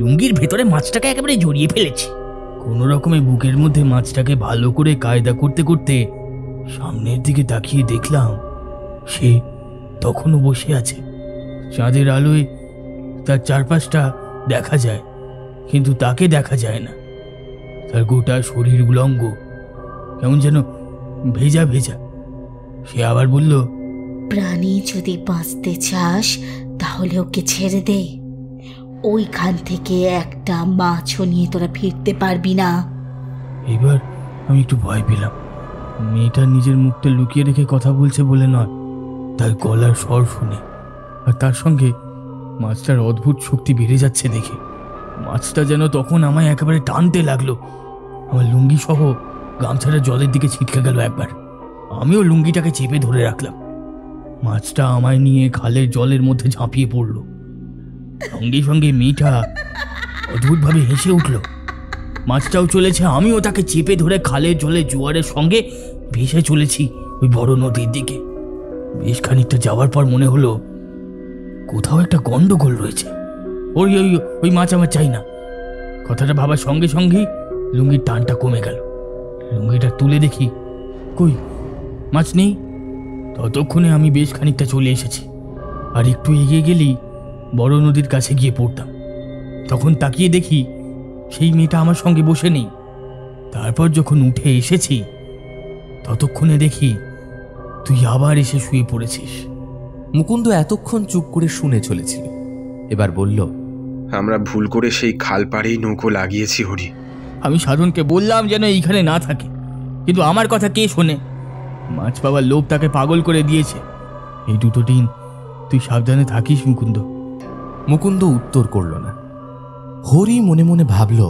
লুঙ্গির ভেতরে মাছটাকে একেবারে জড়িয়ে ফেলেছি। কোনো রকমে বুকের মধ্যে মাছটাকে ভালো করে কায়দা করতে করতে সামনের দিকে তাকিয়ে দেখলাম সে তখনও বসে আছে। চাঁদের আলোয় তার চারপাশটা দেখা যায়, কিন্তু তাকে দেখা যায় না। তার গোটা শরীর উলঙ্গ, কেমন যেন ভেজা ভেজা। সে আবার বলল, প্রাণী যদি বাঁচতে চাস তাহলে ওকে ছেড়ে দে। ওইখান থেকে একটা মাছও নিয়ে তোরা ফিরতে পারবি না। এবার আমি একটু ভয় পেলাম। মেয়েটা নিজের মুখটা লুকিয়ে রেখে কথা বলছে বলে নয়, তার গলার স্বর শুনে আর তার সঙ্গে মাছটার অদ্ভুত শক্তি বেড়ে যাচ্ছে দেখে মাছটা যেন তখন আমায় একেবারে টানতে লাগলো। আমার লুঙ্গি সহ গামছাটা জলের দিকে ছিটকে গেল একবার। আমিও লুঙ্গিটাকে চেপে ধরে রাখলাম। মাছটা আমায় নিয়ে খালের জলের মধ্যে ঝাঁপিয়ে পড়ল। সঙ্গে সঙ্গে মেয়েটা অদ্ভুতভাবে হেসে উঠল। মাছটাও চলেছে, আমিও তাকে চেপে ধরে খালের জলে জোয়ারের সঙ্গে ভেসে চলেছি ওই বড় নদীর দিকে। বেশ খানিকটা যাওয়ার পর মনে হলো কোথাও একটা গন্ডগোল রয়েছে। ওই ওই ওই মাছ আমার চাই না। কথাটা ভাবার সঙ্গে সঙ্গেই লুঙ্গির টানটা কমে গেল। লুঙ্গিটা তুলে দেখি কই মাছ নেই। ততক্ষণে আমি বেশ খানিকটা চলে এসেছি, আর একটু এগিয়ে গেলেই বড় নদীর কাছে গিয়ে পড়তাম। তখন তাকিয়ে দেখি সেই মেয়েটা আমার সঙ্গে বসে নেই। তারপর যখন উঠে এসেছি ততক্ষণে দেখি তুই আবার এসে শুয়ে পড়েছিস। মুকুন্দ এতক্ষণ চুপ করে শুনে চলেছিল, এবার বলল, আমরা ভুল করে সেই খাল পাড়েই নৌকো লাগিয়েছি হরি। আমি সাধনকে বললাম যেন এইখানে না থাকে, কিন্তু আমার কথা কে শোনে? মাছ পাওয়ার লোভ তাকে পাগল করে দিয়েছে। এই 2 দিন তুই সাবধানে থাকিস মুকুন্দ। মুকুন্দ উত্তর করল না। হরি মনে মনে ভাবল,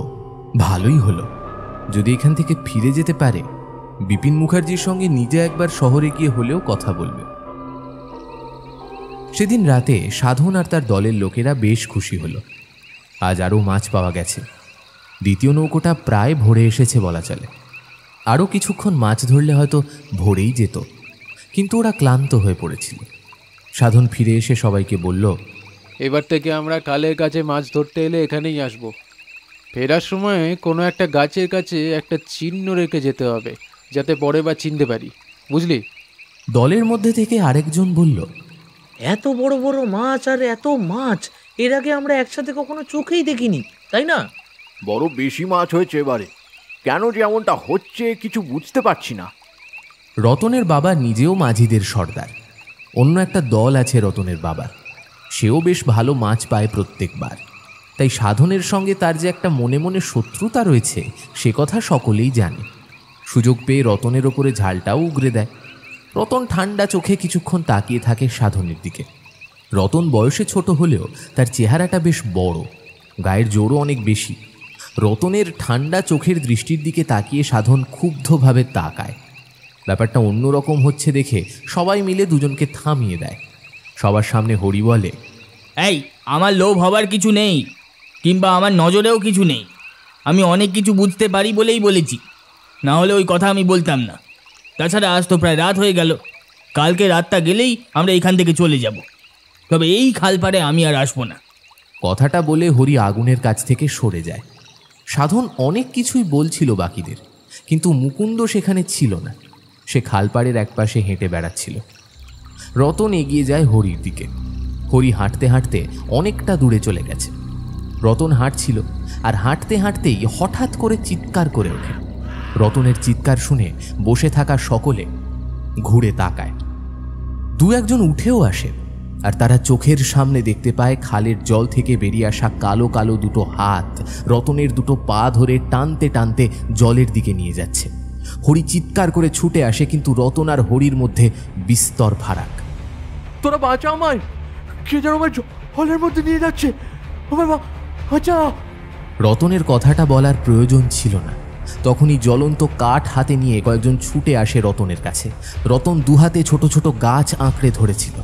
ভালোই হলো, যদি এখান থেকে ফিরে যেতে পারে বিপিন মুখার্জির সঙ্গে নিজে একবার শহরে গিয়ে হলেও কথা বলবে। সেদিন রাতে সাধন আর তার দলের লোকেরা বেশ খুশি হলো। আজ আরও মাছ পাওয়া গেছে। দ্বিতীয় নৌকোটা প্রায় ভরে এসেছে বলা চলে। আরও কিছুক্ষণ মাছ ধরলে হয়তো ভরেই যেত, কিন্তু ওরা ক্লান্ত হয়ে পড়েছিল। সাধন ফিরে এসে সবাইকে বলল, এবার থেকে আমরা খালের কাছে মাছ ধরতে এলে এখানেই আসব। ফেরার সময় কোনো একটা গাছের কাছে একটা চিহ্ন রেখে যেতে হবে, যাতে পরে বা চিনতে পারি, বুঝলি? দলের মধ্যে থেকে আরেকজন বলল, এত বড় বড় মাছ আর এত মাছ এর আগে আমরা একসাথে কখনো চোখেই দেখিনি, তাই না? বড় বেশি মাছ হয়েছে এবারে। কেন যে এমনটা হচ্ছে কিছু বুঝতে পারছি না। রতনের বাবা নিজেও মাঝিদের সর্দার। অন্য একটা দল আছে রতনের বাবার, সেও বেশ ভালো মাছ পায় প্রত্যেকবার। তাই সাধনের সঙ্গে তার যে একটা মনে মনে শত্রুতা রয়েছে সে কথা সকলেই জানে। সুযোগ পেয়ে রতনের ওপরে ঝালটাও উগরে দেয়। রতন ঠান্ডা চোখে কিছুক্ষণ তাকিয়ে থাকে সাধনের দিকে। রতন বয়সে ছোট হলেও তার চেহারাটা বেশ বড়, গায়ের জোরও অনেক বেশি। রতনের ঠান্ডা চোখের দৃষ্টির দিকে তাকিয়ে সাধন ক্ষুব্ধভাবে তাকায়। ব্যাপারটা অন্যরকম হচ্ছে দেখে সবাই মিলে দুজনকে থামিয়ে দেয়। সবার সামনে হরি বলে, এই, আমার লোভ হবার কিছু নেই। কিংবা আমার নজরেও কিছু নেই। আমি অনেক কিছু বুঝতে পারি বলেই বলেছি, না হলে ওই কথা আমি বলতাম না। তাছাড়া আজ তো প্রায় রাত হয়ে গেল, কালকে রাতটা গেলেই আমরা এখান থেকে চলে যাব। তবে এই খালপাড়ে আমি আর আসবো না। কথাটা বলে হরি আগুনের কাছ থেকে সরে যায়। সাধন অনেক কিছুই বলছিল বাকিদের, কিন্তু মুকুন্দ সেখানে ছিল না। সে খালপাড়ের একপাশে হেঁটে বেড়াচ্ছিল। রতন এগিয়ে যায় হরির দিকে। হরি হাঁটতে হাঁটতে অনেকটা দূরে চলে গেছে। রতন হাঁটছিল, আর হাঁটতে হাঁটতেই হঠাৎ করে চিৎকার করে ওঠে। রতনের চিৎকার শুনে বসে থাকা সকলে ঘুরে তাকায়। দু একজন উঠেও আসে, আর তারা চোখের সামনে দেখতে পায় খালের জল থেকে বেরিয়ে আসা কালো কালো দুটো হাত রতনের দুটো পা ধরে টানতে টানতে জলের দিকে নিয়ে যাচ্ছে। হরি চিৎকার করে ছুটে আসে, কিন্তু রতন আর হরির মধ্যে বিস্তর ফারাক। তোরা বাঁচা আমায়, কে যেন আমার জলের মধ্যে নিয়ে যাচ্ছে, আমার বাঁচাও। রতনের কথাটা বলার প্রয়োজন ছিল না। তখনই জ্বলন্ত কাঠ হাতে নিয়ে কয়েকজন ছুটে আসে রতনের কাছে। রতন দুহাতে ছোট ছোট গাছ আঁকড়ে ধরেছিল,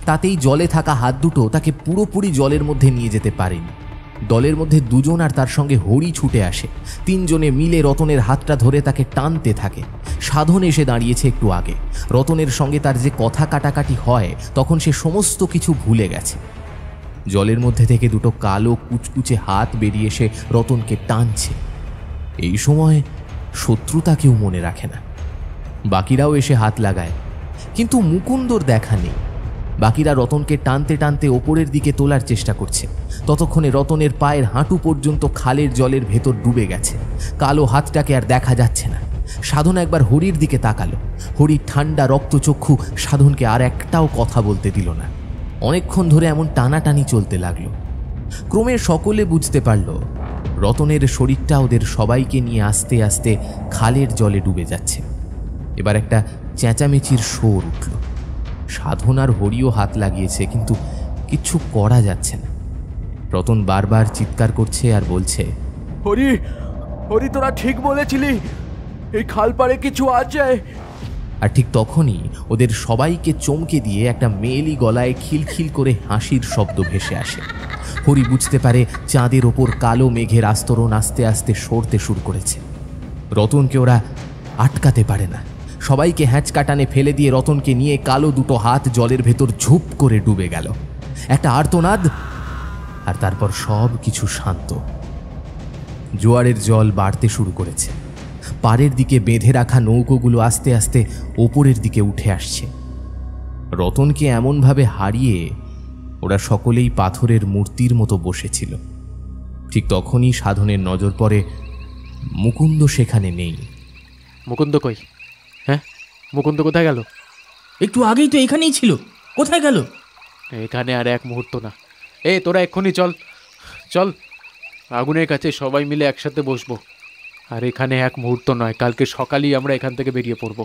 তাতেই জলে থাকা হাত দুটো তাকে পুরোপুরি জলের মধ্যে নিয়ে যেতে পারেনি। দলের মধ্যে দুজন আর তার সঙ্গে হরি ছুটে আসে। তিনজনে মিলে রতনের হাতটা ধরে তাকে টানতে থাকে। সাধন এসে দাঁড়িয়েছে একটু আগে। রতনের সঙ্গে তার যে কথা কাটাকাটি হয়, তখন সে সমস্ত কিছু ভুলে গেছে। জলের মধ্যে থেকে দুটো কালো কুচকুচে হাত বেরিয়ে এসে রতনকে টানছে। এই সময় শত্রুতা কেউ মনে রাখে না। বাকিরাও এসে হাত লাগায়, কিন্তু মুকুন্দর দেখা নেই। বাকিরা রতনকে টানতে টানতে ওপরের দিকে তোলার চেষ্টা করছে। ততক্ষণে রতনের পায়ের হাঁটু পর্যন্ত খালের জলের ভেতর ডুবে গেছে। কালো হাতটাকে আর দেখা যাচ্ছে না। সাধন একবার হরির দিকে তাকালো। হরির ঠান্ডা রক্তচক্ষু সাধনকে আর একটাও কথা বলতে দিল না। অনেকক্ষণ ধরে এমন টানাটানি চলতে লাগলো। ক্রমে সকলে বুঝতে পারল রতনের শরীরটা ওদের সবাইকে নিয়ে আস্তে আস্তে খালের জলে ডুবে যাচ্ছে। এবার একটা চেঁচামেচির শোর উঠল। সাধন আর হরিও হাত লাগিয়েছে, কিন্তু কিচ্ছু করা যাচ্ছে না। রতন বারবার চিৎকার করছে আর বলছে, হরি, হরি তোরা ঠিক বলেছিলি, এই খালপাড়ে কিছু আছে। আর ঠিক তখনই ওদের সবাইকে চমকে দিয়ে একটা মেয়েলি গলায় খিলখিল করে হাসির শব্দ ভেসে আসে। হরি বুঝতে পারে চাঁদের ওপর কালো মেঘের আস্তরণ আস্তে আস্তে সরতে শুরু করেছে। রতনকে ওরা আটকাতে পারে না। সবাইকে হ্যাঁচকাটানে ফেলে দিয়ে রতনকে নিয়ে কালো দুটো হাত জলের ভেতর ঝুপ করে ডুবে গেল। একটা আর্তনাদ, আর তারপর সব কিছু শান্ত। জোয়ারের জল বাড়তে শুরু করেছে। পাড়ের দিকে বেঁধে রাখা নৌকোগুলো আস্তে আস্তে ওপরের দিকে উঠে আসছে। রতনকে এমনভাবে হারিয়ে ওরা সকলেই পাথরের মূর্তির মতো বসেছিল। ঠিক তখনই সাধনের নজর পড়ে মুকুন্দ সেখানে নেই। মুকুন্দ কই? হ্যাঁ, মুকুন্দ কোথায় গেল? একটু আগেই তো এখানেই ছিল, কোথায় গেল? এখানে আর এক মুহূর্ত না। তোরা এক্ষুনি চল চল, আগুনের কাছে সবাই মিলে একসাথে বসবো। আর এখানে এক মুহূর্ত নয়, কালকে সকালেই আমরা এখান থেকে বেরিয়ে পড়ব।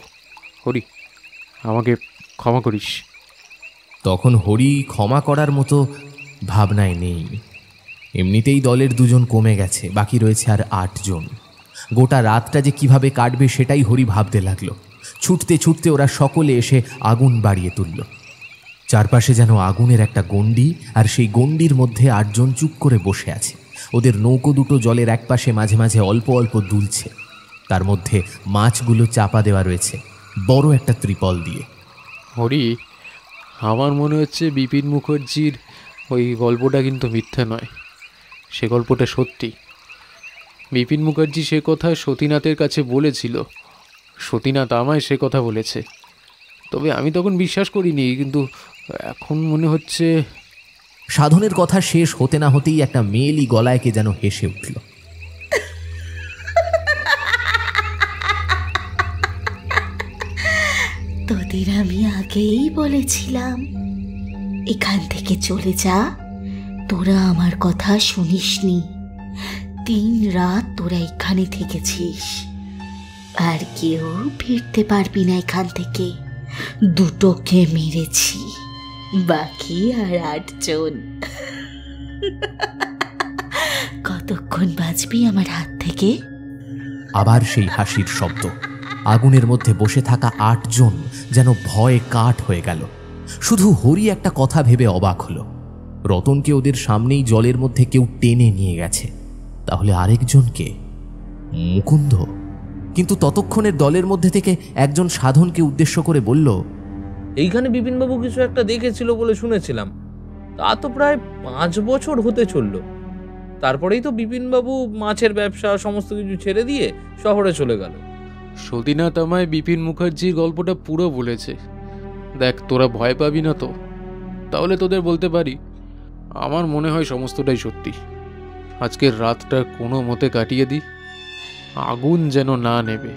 হরি, আমাকে ক্ষমা করিস। তখন হরি ক্ষমা করার মতো ভাবনায় নেই। এমনিতেই দলের দুজন কমে গেছে, বাকি রয়েছে আর 8 জন। গোটা রাতটা যে কিভাবে কাটবে সেটাই হরি ভাবতে লাগলো। ছুটতে ছুটতে ওরা সকলে এসে আগুন বাড়িয়ে তুলল। চারপাশে যেন আগুনের একটা গণ্ডি, আর সেই গণ্ডির মধ্যে 8 জন চুপ করে বসে আছে। ওদের নৌকো দুটো জলের একপাশে মাঝে মাঝে অল্প অল্প দুলছে। তার মধ্যে মাছগুলো চাপা দেওয়া রয়েছে বড় একটা ত্রিপল দিয়ে। হরি, আমার মনে হচ্ছে বিপিন মুখার্জির ওই গল্পটা কিন্তু মিথ্যে নয়, সে গল্পটা সত্যি। বিপিন মুখার্জি সে কথা সতীনাথের কাছে বলেছিল, সতীনাথ আমায় সে কথা বলেছে। তবে আমি তখন বিশ্বাস করিনি, কিন্তু এখন মনে হচ্ছে। সাধনের কথা শেষ হতে না হতেই একটা মেয়েলি গলায় কে যেন হেসে উঠল। তোদের আমি আগেই বলেছিলাম এখান থেকে চলে যা। তোরা আমার কথা শুনিসনি। 3 রাত তোরা এখানে থেকেছিস, আর কেউ ফিরতে পারবি না এখান থেকে। 2টোকে মেরেছি, বাকি আর 8 জন। কতক্ষণ বাঁচবি আমার হাত থেকে? আবার সেই হাসির শব্দ। আগুনের মধ্যে বসে থাকা 8 জন যেন ভয়ে কাঠ হয়ে গেল। শুধু হরি একটা কথা ভেবে অবাক হলো। রতনকে ওদের সামনেই জলের মধ্যে কেউ টেনে নিয়ে গেছে। তাহলে আরেকজনকে? মুকুন্দ? কিন্তু ততক্ষণের দলের মধ্যে থেকে একজন সাধনকে উদ্দেশ্য করে বলল, এইখানে বিপিনবাবু কিছু একটা দেখেছিল বলে শুনেছিলাম। তা তো প্রায় 5 বছর হতে চলল। তারপরেই তো বিপিনবাবু মাছের ব্যবসা সমস্ত কিছু ছেড়ে দিয়ে শহরে চলে গেল। সতীনাথ আমায় বিপিন মুখার্জির গল্পটা পুরো বলেছে। দেখ, তোরা ভয় পাবি না তো? তাহলে তোদের বলতে পারি, আমার মনে হয় সমস্তটাই সত্যি। আজকের রাতটা কোনো মতে কাটিয়ে দিই, আগুন যেন না নেবে।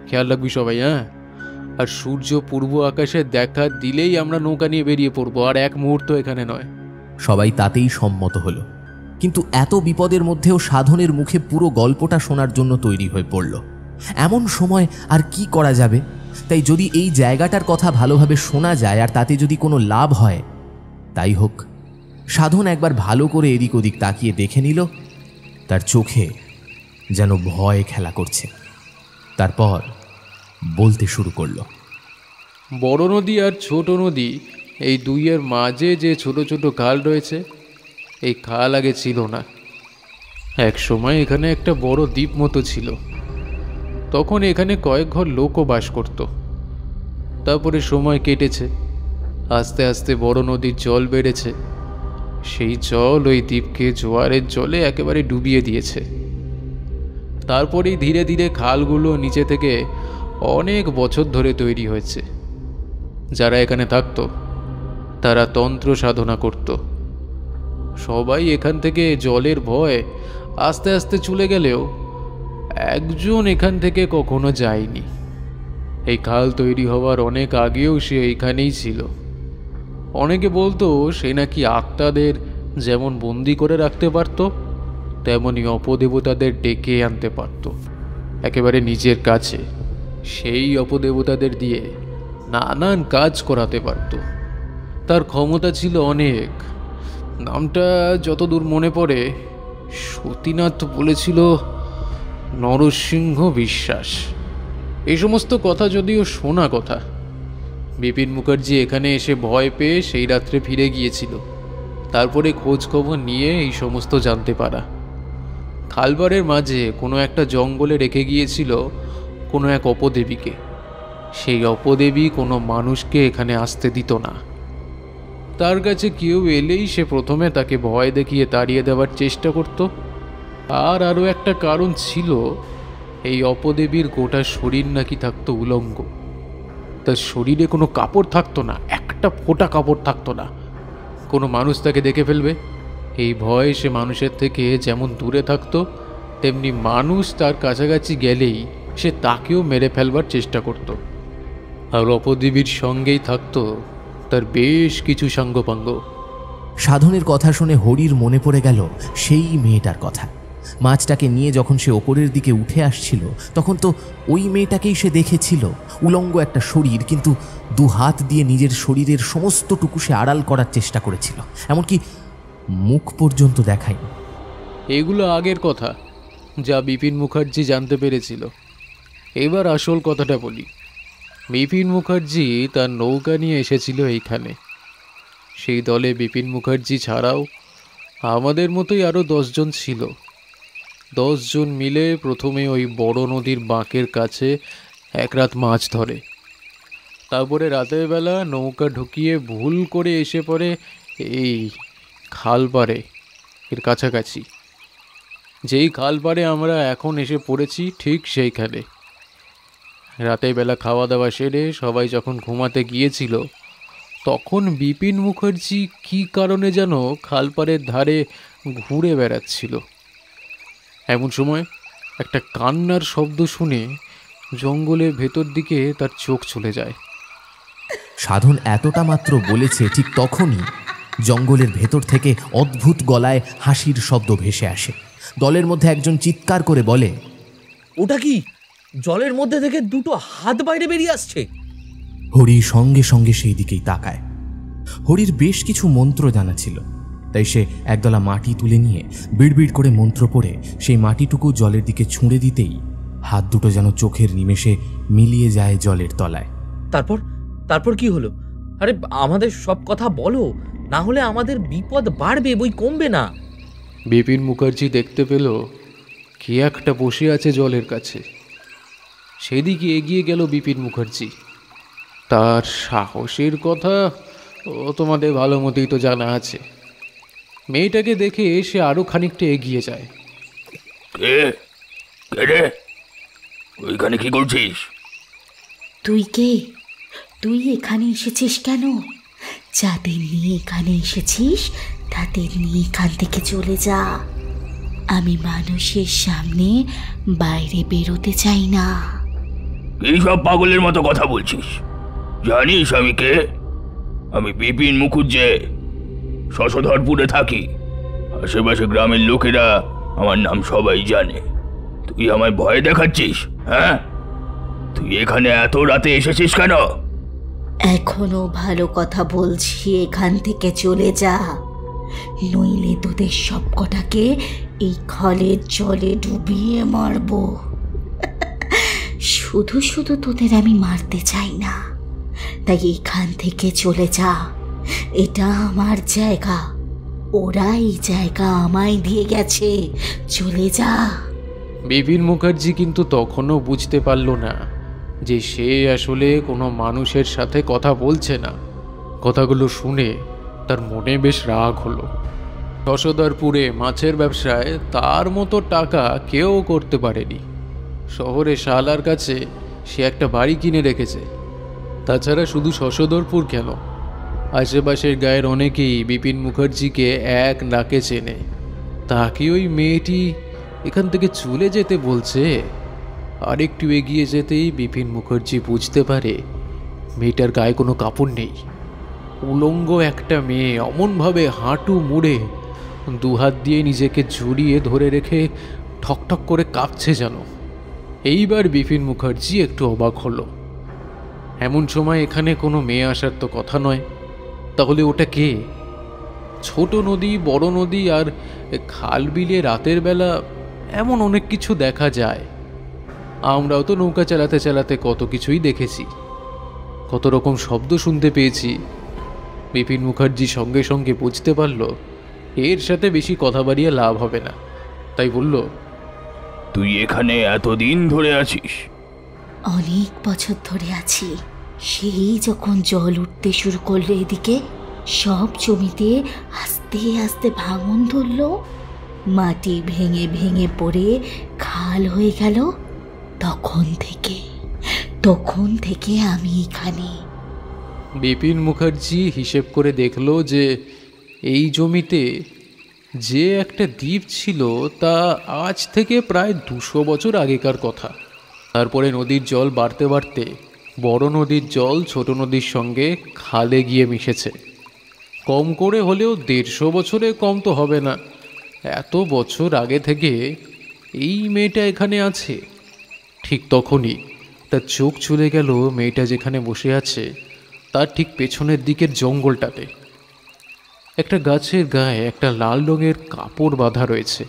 খেয়াল রাখবি সবাই, হ্যাঁ? আর সূর্য পূর্ব আকাশে দেখা দিলেই আমরা নৌকা নিয়ে বেরিয়ে পড়বো, আর এক মুহূর্ত এখানে নয়। সবাই তাতেই সম্মত হলো। কিন্তু এত বিপদের মধ্যেও সাধনের মুখে পুরো গল্পটা শোনার জন্য তৈরি হয়ে পড়ল। এমন সময় আর কি করা যাবে? তাই যদি এই জায়গাটার কথা ভালোভাবে শোনা যায় আর তাতে যদি কোনো লাভ হয়, তাই হোক। সাধন একবার ভালো করে এদিক ওদিক তাকিয়ে দেখে নিল। তার চোখে যেন ভয় খেলা করছে। তারপর বলতে শুরু করল, বড় নদী আর ছোট নদী, এই দুইয়ের মাঝে যে ছোট ছোট খাল রয়েছে, এই খাল আগে ছিল না। এক সময় এখানে একটা বড় দ্বীপ মতো ছিল। তখন এখানে কয়েক ঘর লোকও বাস করত। তারপরে সময় কেটেছে, আস্তে আস্তে বড় নদীর জল বেড়েছে। সেই জল ওই দ্বীপকে জোয়ারের জলে একেবারে ডুবিয়ে দিয়েছে। তারপরেই ধীরে ধীরে খালগুলো নিচে থেকে অনেক বছর ধরে তৈরি হয়েছে। যারা এখানে থাকতো তারা তন্ত্র সাধনা করত। সবাই এখান থেকে জলের ভয় আস্তে আস্তে চলে গেলেও একজন এখান থেকে কখনো যায়নি। এই খাল তৈরি হওয়ার অনেক আগেও সে এইখানেই ছিল। অনেকে বলতো সে নাকি আত্মাদের যেমন বন্দি করে রাখতে পারত, তেমনি অপদেবতাদের ডেকে আনতে পারত একেবারে নিজের কাছে। সেই অপদেবতাদের দিয়ে নানান কাজ করাতে পারত। তার ক্ষমতা ছিল অনেক। নামটা যতদূর মনে পড়ে, সতীনাথ বলেছিল নরসিংহ বিশ্বাস। এই সমস্ত কথা যদিও শোনা কথা। বিপিন মুখার্জি এখানে এসে ভয় পেয়ে সেই রাত্রে ফিরে গিয়েছিল। তারপরে খোঁজ খবর নিয়ে এই সমস্ত জানতে পারা। খালবারের মাঝে কোনো একটা জঙ্গলে রেখে গিয়েছিল কোনো এক অপদেবীকে। সেই অপদেবী কোনো মানুষকে এখানে আসতে দিত না। তার কাছে কেউ এলেই সে প্রথমে তাকে ভয় দেখিয়ে তাড়িয়ে দেওয়ার চেষ্টা করত। আর আরও একটা কারণ ছিল, এই অপদেবীর গোটা শরীর নাকি থাকতো উলঙ্গ। তার শরীরে কোনো কাপড় থাকতো না, একটা ফোঁটা কাপড় থাকতো না। কোনো মানুষ তাকে দেখে ফেলবে এই ভয়ে সে মানুষের থেকে যেমন দূরে থাকতো, তেমনি মানুষ তার কাছাকাছি গেলেই সে তাকেও মেরে ফেলবার চেষ্টা করত। আর অপদেবীর সঙ্গেই থাকতো তার বেশ কিছু সাঙ্গপাঙ্গ। সাধনের কথা শুনে হরির মনে পড়ে গেল সেই মেয়েটার কথা। মাছটাকে নিয়ে যখন সে ওপরের দিকে উঠে আসছিল, তখন তো ওই মেয়েটাকেই সে দেখেছিল। উলঙ্গ একটা শরীর, কিন্তু 2 হাত দিয়ে নিজের শরীরের সমস্তটুকু সে আড়াল করার চেষ্টা করেছিল, এমনকি মুখ পর্যন্ত দেখায়নি। এগুলো আগের কথা, যা বিপিন মুখার্জি জানতে পেরেছিল। এবার আসল কথাটা বলি। বিপিন মুখার্জি তার নৌকা নিয়ে এসেছিল এইখানে। সেই দলে বিপিন মুখার্জি ছাড়াও আমাদের মতোই আরও 10 জন ছিল। 10 জন মিলে প্রথমে ওই বড় নদীর বাঁকের কাছে এক রাত মাছ ধরে। তারপরে রাতের বেলা নৌকা ঢুকিয়ে ভুল করে এসে পড়ে এই খালপাড়ে, এর কাছাকাছি। যেই খালপাড়ে আমরা এখন এসে পড়েছি, ঠিক সেইখানে। রাতের বেলা খাওয়া দাওয়া সেরে সবাই যখন ঘুমাতে গিয়েছিল, তখন বিপিন মুখার্জি কী কারণে যেন খালপাড়ের ধারে ঘুরে বেড়াচ্ছিল। এমন সময় একটা কান্নার শব্দ শুনে জঙ্গলের ভেতর দিকে তার চোখ চলে যায়। সাধন এতটা মাত্র বলেছে, ঠিক তখনই জঙ্গলের ভেতর থেকে অদ্ভুত গলায় হাসির শব্দ ভেসে আসে। দলের মধ্যে একজন চিৎকার করে বলে, ওটা কি? জলের মধ্যে থেকে 2টো হাত বাইরে বেরিয়ে আসছে। হরি সঙ্গে সঙ্গে সেই দিকেই তাকায়। হরির বেশ কিছু মন্ত্র জানা ছিল, তাই সে একদলা মাটি তুলে নিয়ে বিড়বিড় করে মন্ত্র পড়ে সেই মাটিটুকু জলের দিকে ছুঁড়ে দিতেই হাত দুটো যেন চোখের নিমেষে মিলিয়ে যায় জলের তলায়। তারপর কি হলো? আরে আমাদের সব কথা বলো, না হলে আমাদের বিপদ বাড়বে, বই কমবে না। বিপিন মুখার্জি দেখতে পেল কে একটা বসে আছে জলের কাছে। সেদিকে এগিয়ে গেল বিপিন মুখার্জি। তার সাহসের কথা ও তোমাদের ভালো মতোই তো জানা আছে। মেয়েটাকে দেখে সে আরো খানিকটা এগিয়ে যায়। কে কে রে, ওইখানে কি করছিস? তুই কে? তুই এখানে এসেছিস কেন? যাদের নিয়ে এখানে এসেছিস তাদের নিয়ে এখান থেকে চলে যা। আমি মানুষের সামনে বাইরে বেরোতে চাই না। এইসব পাগলের মতো কথা বলছিস? জানিস আমি কে? আমি বিপিন মুখুজ্জে, শশধরপুরে থাকি। আশেপাশে গ্রামের লোকেরা আমার নাম সবাই জানে। তুই আমায় ভয় দেখাচ্ছিস? হ্যাঁ, তুই এখানে এত রাতে এসেছিস কেন? এখনো ভালো কথা বলছি, এখান থেকে চলে যা, নইলে তোদের সব কটাকে এই খালের জলে ডুবিয়ে মারবো। শুধু শুধু তোদের আমি মারতে চাই না, তাই এখান থেকে চলে যা। এটা আমার জায়গা, ওরা এই জায়গা আমায় দিয়ে গেছে, চলে যা। বিপিন মুখার্জি কিন্তু তখনও বুঝতে পারল না যে সে আসলে কোনো মানুষের সাথে কথা বলছে না। কথাগুলো শুনে তার মনে বেশ রাগ হলো। শশধরপুরে মাছের ব্যবসায় তার মতো টাকা কেউ করতে পারেনি। শহরে শালার কাছে সে একটা বাড়ি কিনে রেখেছে। তাছাড়া শুধু শশধরপুর কেন, আশেপাশের গায়ের অনেকেই বিপিন মুখার্জিকে এক নাকে চেনে। তাকে ওই মেয়েটি এখান থেকে চলে যেতে বলছে। আরেকটু এগিয়ে যেতেই বিপিন মুখার্জি বুঝতে পারে মেয়েটার গায়ে কোনো কাপড় নেই। উলঙ্গ একটা মেয়ে অমনভাবে হাঁটু মুড়ে দুহাত দিয়ে নিজেকে জড়িয়ে ধরে রেখে ঠকঠক করে কাঁপছে যেন। এইবার বিপিন মুখার্জি একটু অবাক হলো। এমন সময় এখানে কোনো মেয়ে আসার তো কথা নয়, তাহলে ওটা কে? ছোট নদী, বড় নদী আর খাল বিলে রাতের বেলা এমন অনেক কিছু দেখা যায়। আমরাও তো নৌকা চালাতে চালাতে কত কিছুই দেখেছি, কত রকম শব্দ শুনতে পেয়েছি। বিপিন মুখার্জি সঙ্গে সঙ্গে বুঝতে পারল এর সাথে বেশি কথা বাড়িয়ে লাভ হবে না, তাই বলল, তুই এখানে এতদিন ধরে আছিস? অনেক বছর ধরে আছি। সেই যখন জল উঠতে শুরু করলো এদিকে, সব জমিতে আস্তে আস্তে ভাঙন ধরল, মাটি ভেঙে ভেঙে পড়ে খাল হয়ে গেল, তখন থেকে আমি এখানে। বিপিন মুখার্জি হিসেব করে দেখল যে এই জমিতে যে একটা দ্বীপ ছিল তা আজ থেকে প্রায় 200 বছর আগেকার কথা। তারপরে নদীর জল বাড়তে বাড়তে বড় নদীর জল ছোট নদীর সঙ্গে খালে গিয়ে মিশেছে। কম করে হলেও 150 বছরে কম তো হবে না। এত বছর আগে থেকে এই মেয়েটা এখানে আছে। ঠিক তখনই তার চোখ চলে গেল মেয়েটা যেখানে বসে আছে তার ঠিক পেছনের দিকের জঙ্গলটাতে। একটা গাছের গায়ে একটা লাল রঙের কাপড় বাঁধা রয়েছে।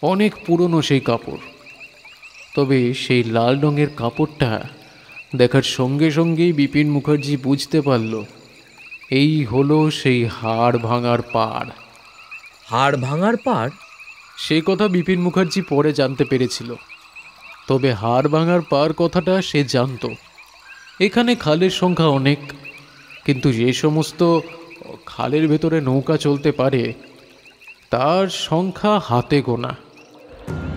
অনেক পুরনো সেই কাপড়, তবে সেই লাল রঙের কাপড়টা দেখার সঙ্গে সঙ্গেই বিপিন মুখার্জি বুঝতে পারল এই হলো সেই হাড় ভাঙার পাড়। হাড় ভাঙার পাড়? সেই কথা বিপিন মুখার্জি পরে জানতে পেরেছিল। তবে হাড় ভাঙার পাড় কথাটা সে জানত। এখানে খালের সংখ্যা অনেক, কিন্তু যে সমস্ত খালের ভেতরে নৌকা চলতে পারে তার সংখ্যা হাতে গোনা,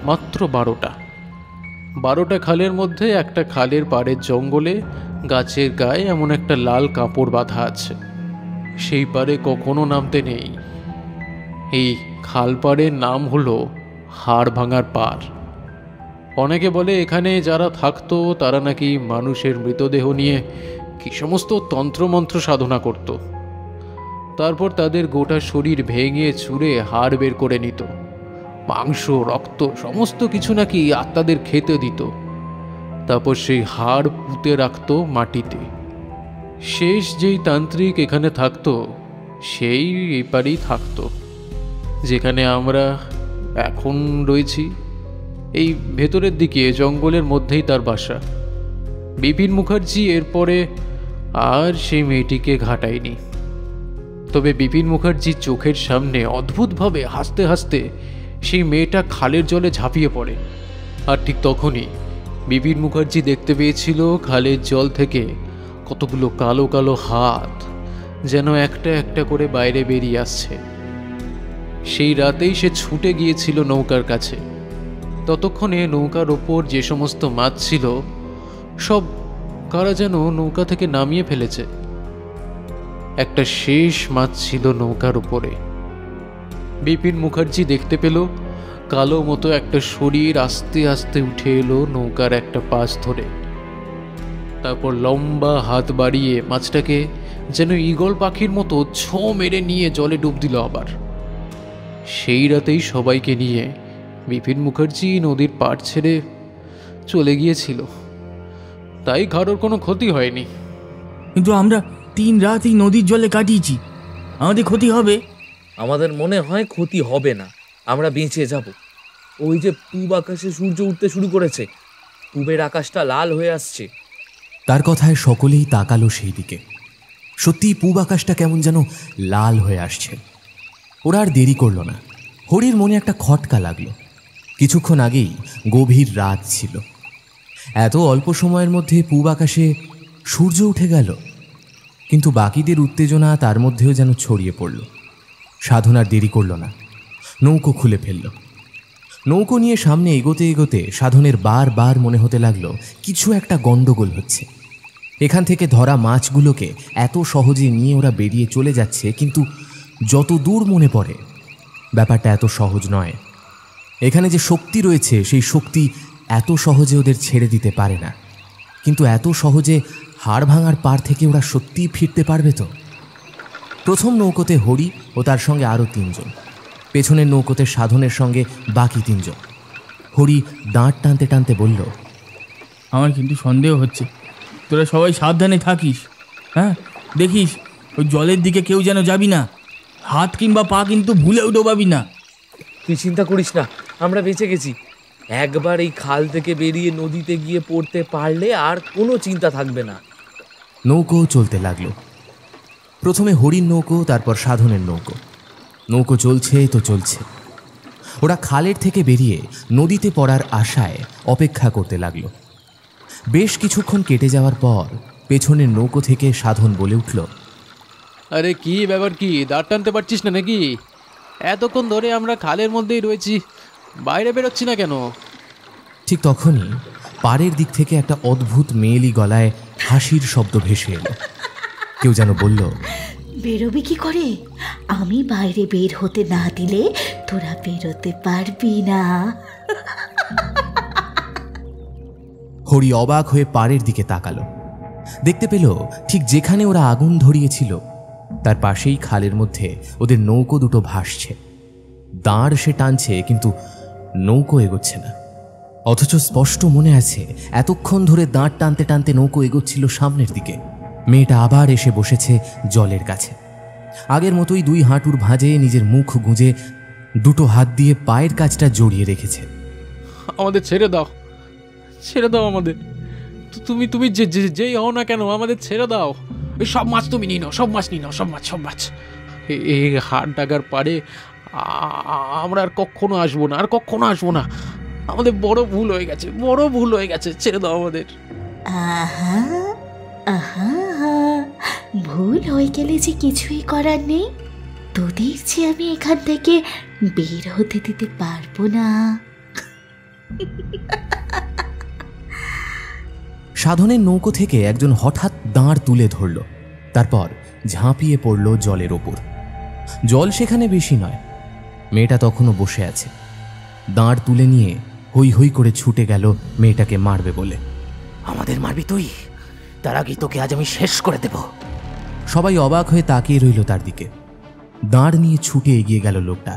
মাত্র 12টা খালের মধ্যে একটা খালের পাড়ের জঙ্গলে গাছের গায়ে এমন একটা লাল কাপড় বাঁধা আছে। সেই পাড়ে কখনো নামতে নেই। এই খাল পাড়ের নাম হলো হাড় ভাঙার পাড়। অনেকে বলে এখানে যারা থাকতো তারা নাকি মানুষের মৃতদেহ নিয়ে কি সমস্ত তন্ত্রমন্ত্র সাধনা করত। তারপর তাদের গোটা শরীর ভেঙে ছুঁড়ে হাড় বের করে নিত, মাংস রক্ত সমস্ত কিছু নাকি আত্মাদের খেতে দিত। তারপর সেই হাড় পুঁতে রাখতো মাটিতে। শেষ যেই তান্ত্রিক এখানে থাকতো সেই এই পারেই থাকতো, যেখানে আমরা এখন রয়েছি। এই ভেতরের দিকে জঙ্গলের মধ্যেই তার বাসা। বিপিন মুখার্জি এরপরে আর সেই মেয়েটিকে ঘাটায়নি। তবে বিপিন মুখার্জির চোখের সামনে অদ্ভুতভাবে হাসতে হাসতে সেই মেয়েটা খালের জলে ঝাঁপিয়ে পড়ে। আর ঠিক তখনই বিপিন মুখার্জি দেখতে পেয়েছিল খালের জল থেকে কতগুলো কালো কালো হাত যেন একটা একটা করে বাইরে বেরিয়ে আসছে। সেই রাতেই সে ছুটে গিয়েছিল নৌকার কাছে। ততক্ষণে নৌকার ওপর যে সমস্ত মাছ ছিল সব কারা যেন নৌকা থেকে নামিয়ে ফেলেছে। একটা শেষ মাছ ছিল নৌকার উপরে। বিপিন মুখার্জি দেখতে পেল কালো মতো একটা শরীর আস্তে আস্তে উঠে এলো নৌকার একটা পাশ ধরে। তারপর লম্বা হাত বাড়িয়ে মাছটাকে যেন ঈগল পাখির মতো ছোঁ মেরে নিয়ে জলে ডুব দিল আবার। সেই রাতেই সবাইকে নিয়ে বিপিন মুখার্জি নদীর পাড় ছেড়ে চলে গিয়েছিল। তাই কারোর কোনো ক্ষতি হয়নি। কিন্তু আমরা 3 রাত এই নদীর জলে কাটিয়েছি, আমাদের ক্ষতি হবে? আমাদের মনে হয় ক্ষতি হবে না, আমরা বেঁচে যাব। ওই যে পূব আকাশে সূর্য উঠতে শুরু করেছে, পূবের আকাশটা লাল হয়ে আসছে। তার কথায় সকলেই তাকালো সেই দিকে। সত্যিই পূব আকাশটা কেমন যেন লাল হয়ে আসছে। ওরা আর দেরি করলো না। হরির মনে একটা খটকা লাগলো। কিছুক্ষণ আগেই গভীর রাত ছিল, এত অল্প সময়ের মধ্যে পূব আকাশে সূর্য উঠে গেল। কিন্তু বাকিদের উত্তেজনা তার মধ্যেও যেন ছড়িয়ে পড়ল। সাধন আর দেরি করল না, নৌকো খুলে ফেলল। নৌকো নিয়ে সামনে এগোতে এগোতে সাধনের বারবার মনে হতে লাগলো কিছু একটা গন্ডগোল হচ্ছে। এখান থেকে ধরা মাছগুলোকে এত সহজে নিয়ে ওরা বেরিয়ে চলে যাচ্ছে, কিন্তু যত দূর মনে পড়ে ব্যাপারটা এত সহজ নয়। এখানে যে শক্তি রয়েছে সেই শক্তি এত সহজে ওদের ছেড়ে দিতে পারে না। কিন্তু এত সহজে হাড় ভাঙার পার থেকে ওরা সত্যিই ফিরতে পারবে তো? প্রথম নৌকোতে হরি ও তার সঙ্গে আরও 3 জন, পেছনের নৌকোতে সাধনের সঙ্গে বাকি 3 জন। হরি দাঁড় টানতে টানতে বলল, আমার কিন্তু সন্দেহ হচ্ছে, তোরা সবাই সাবধানে থাকিস। হ্যাঁ, দেখিস ওই জলের দিকে কেউ যেন যাবি না, হাত কিংবা পা কিন্তু ভুলেও ডোবাবি না। তুই চিন্তা করিস না, আমরা বেঁচে গেছি। একবার এই খাল থেকে বেরিয়ে নদীতে গিয়ে পড়তে পারলে আর কোনো চিন্তা থাকবে না। নৌকো চলতে লাগলো। প্রথমে হরির নৌকো, তারপর সাধনের নৌকো। নৌকো চলছে তো চলছে। ওরা খালের থেকে বেরিয়ে নদীতে পড়ার আশায় অপেক্ষা করতে লাগলো। বেশ কিছুক্ষণ কেটে যাওয়ার পর পেছনের নৌকো থেকে সাধন বলে উঠল, আরে কি ব্যাপার, কি দাঁড় টানতে পারছিস না নাকি? এতক্ষণ ধরে আমরা খালের মধ্যেই রয়েছি, বাইরে বেরোচ্ছি না কেন? ঠিক তখনই পাড়ের দিক থেকে একটা অদ্ভুত মেয়েলি গলায় হাসির শব্দ ভেসে এলো। কেউ যেন বলল, বেরোবি কি করে? আমি বাইরে বের হতে না দিলে তোরা বেরোতে পারবি না। হরি অবাক হয়ে পাড়ের দিকে তাকালো। দেখতে পেল ঠিক যেখানে ওরা আগুন ধরিয়েছিল তার পাশেই খালের মধ্যে ওদের নৌকো দুটো ভাসছে। দাঁড় সে টানছে, কিন্তু নৌকো এগোচ্ছে না। অথচ স্পষ্ট মনে আছে এতক্ষণ ধরে দাঁড় টানতে টানতে নৌকো এগোচ্ছিল সামনের দিকে। মেয়েটা আবার এসে বসেছে জলের কাছে। আগের মতোই 2 হাঁটুর ভাঁজে নিজের মুখ গুঁজে 2 হাত দিয়ে পায়ের কাছটা জড়িয়ে রেখেছে। আমাদের ছেড়ে দাও, ছেড়ে দাও আমাদের। তুমি তুমি যেই হও না কেন, আমাদের ছেড়ে দাও। ওই সব মাছ তুমি নিয়ে নাও, সব মাছ নিয়ে নাও, সব মাছ। এই হাট ডাগার পাড়ে আমরা আর কখনো আসবো না, আর কখনো আসবো না। আমাদের বড় ভুল হয়ে গেছে, ছেড়ে দাও আমাদের। আহা আহা, ভুল হয়ে গেলে যে কিছুই করার নেই। তোদের যে আমি এখান থেকে বের হতে দিতে পারবো না। সাধনের নৌকো থেকে একজন হঠাৎ দাঁড় তুলে ধরল, তারপর ঝাঁপিয়ে পড়ল জলের ওপর। জল সেখানে বেশি নয়। মেয়েটা তখনও বসে আছে। দাঁড় তুলে নিয়ে হই হই করে ছুটে গেল মেয়েটাকে মারবে বলে। আমাদের মারবি তুই? তার আগে তোকে আজ আমি শেষ করে দেব। সবাই অবাক হয়ে তাকিয়ে রইল তার দিকে। দাঁড় নিয়ে ছুটে এগিয়ে গেল লোকটা।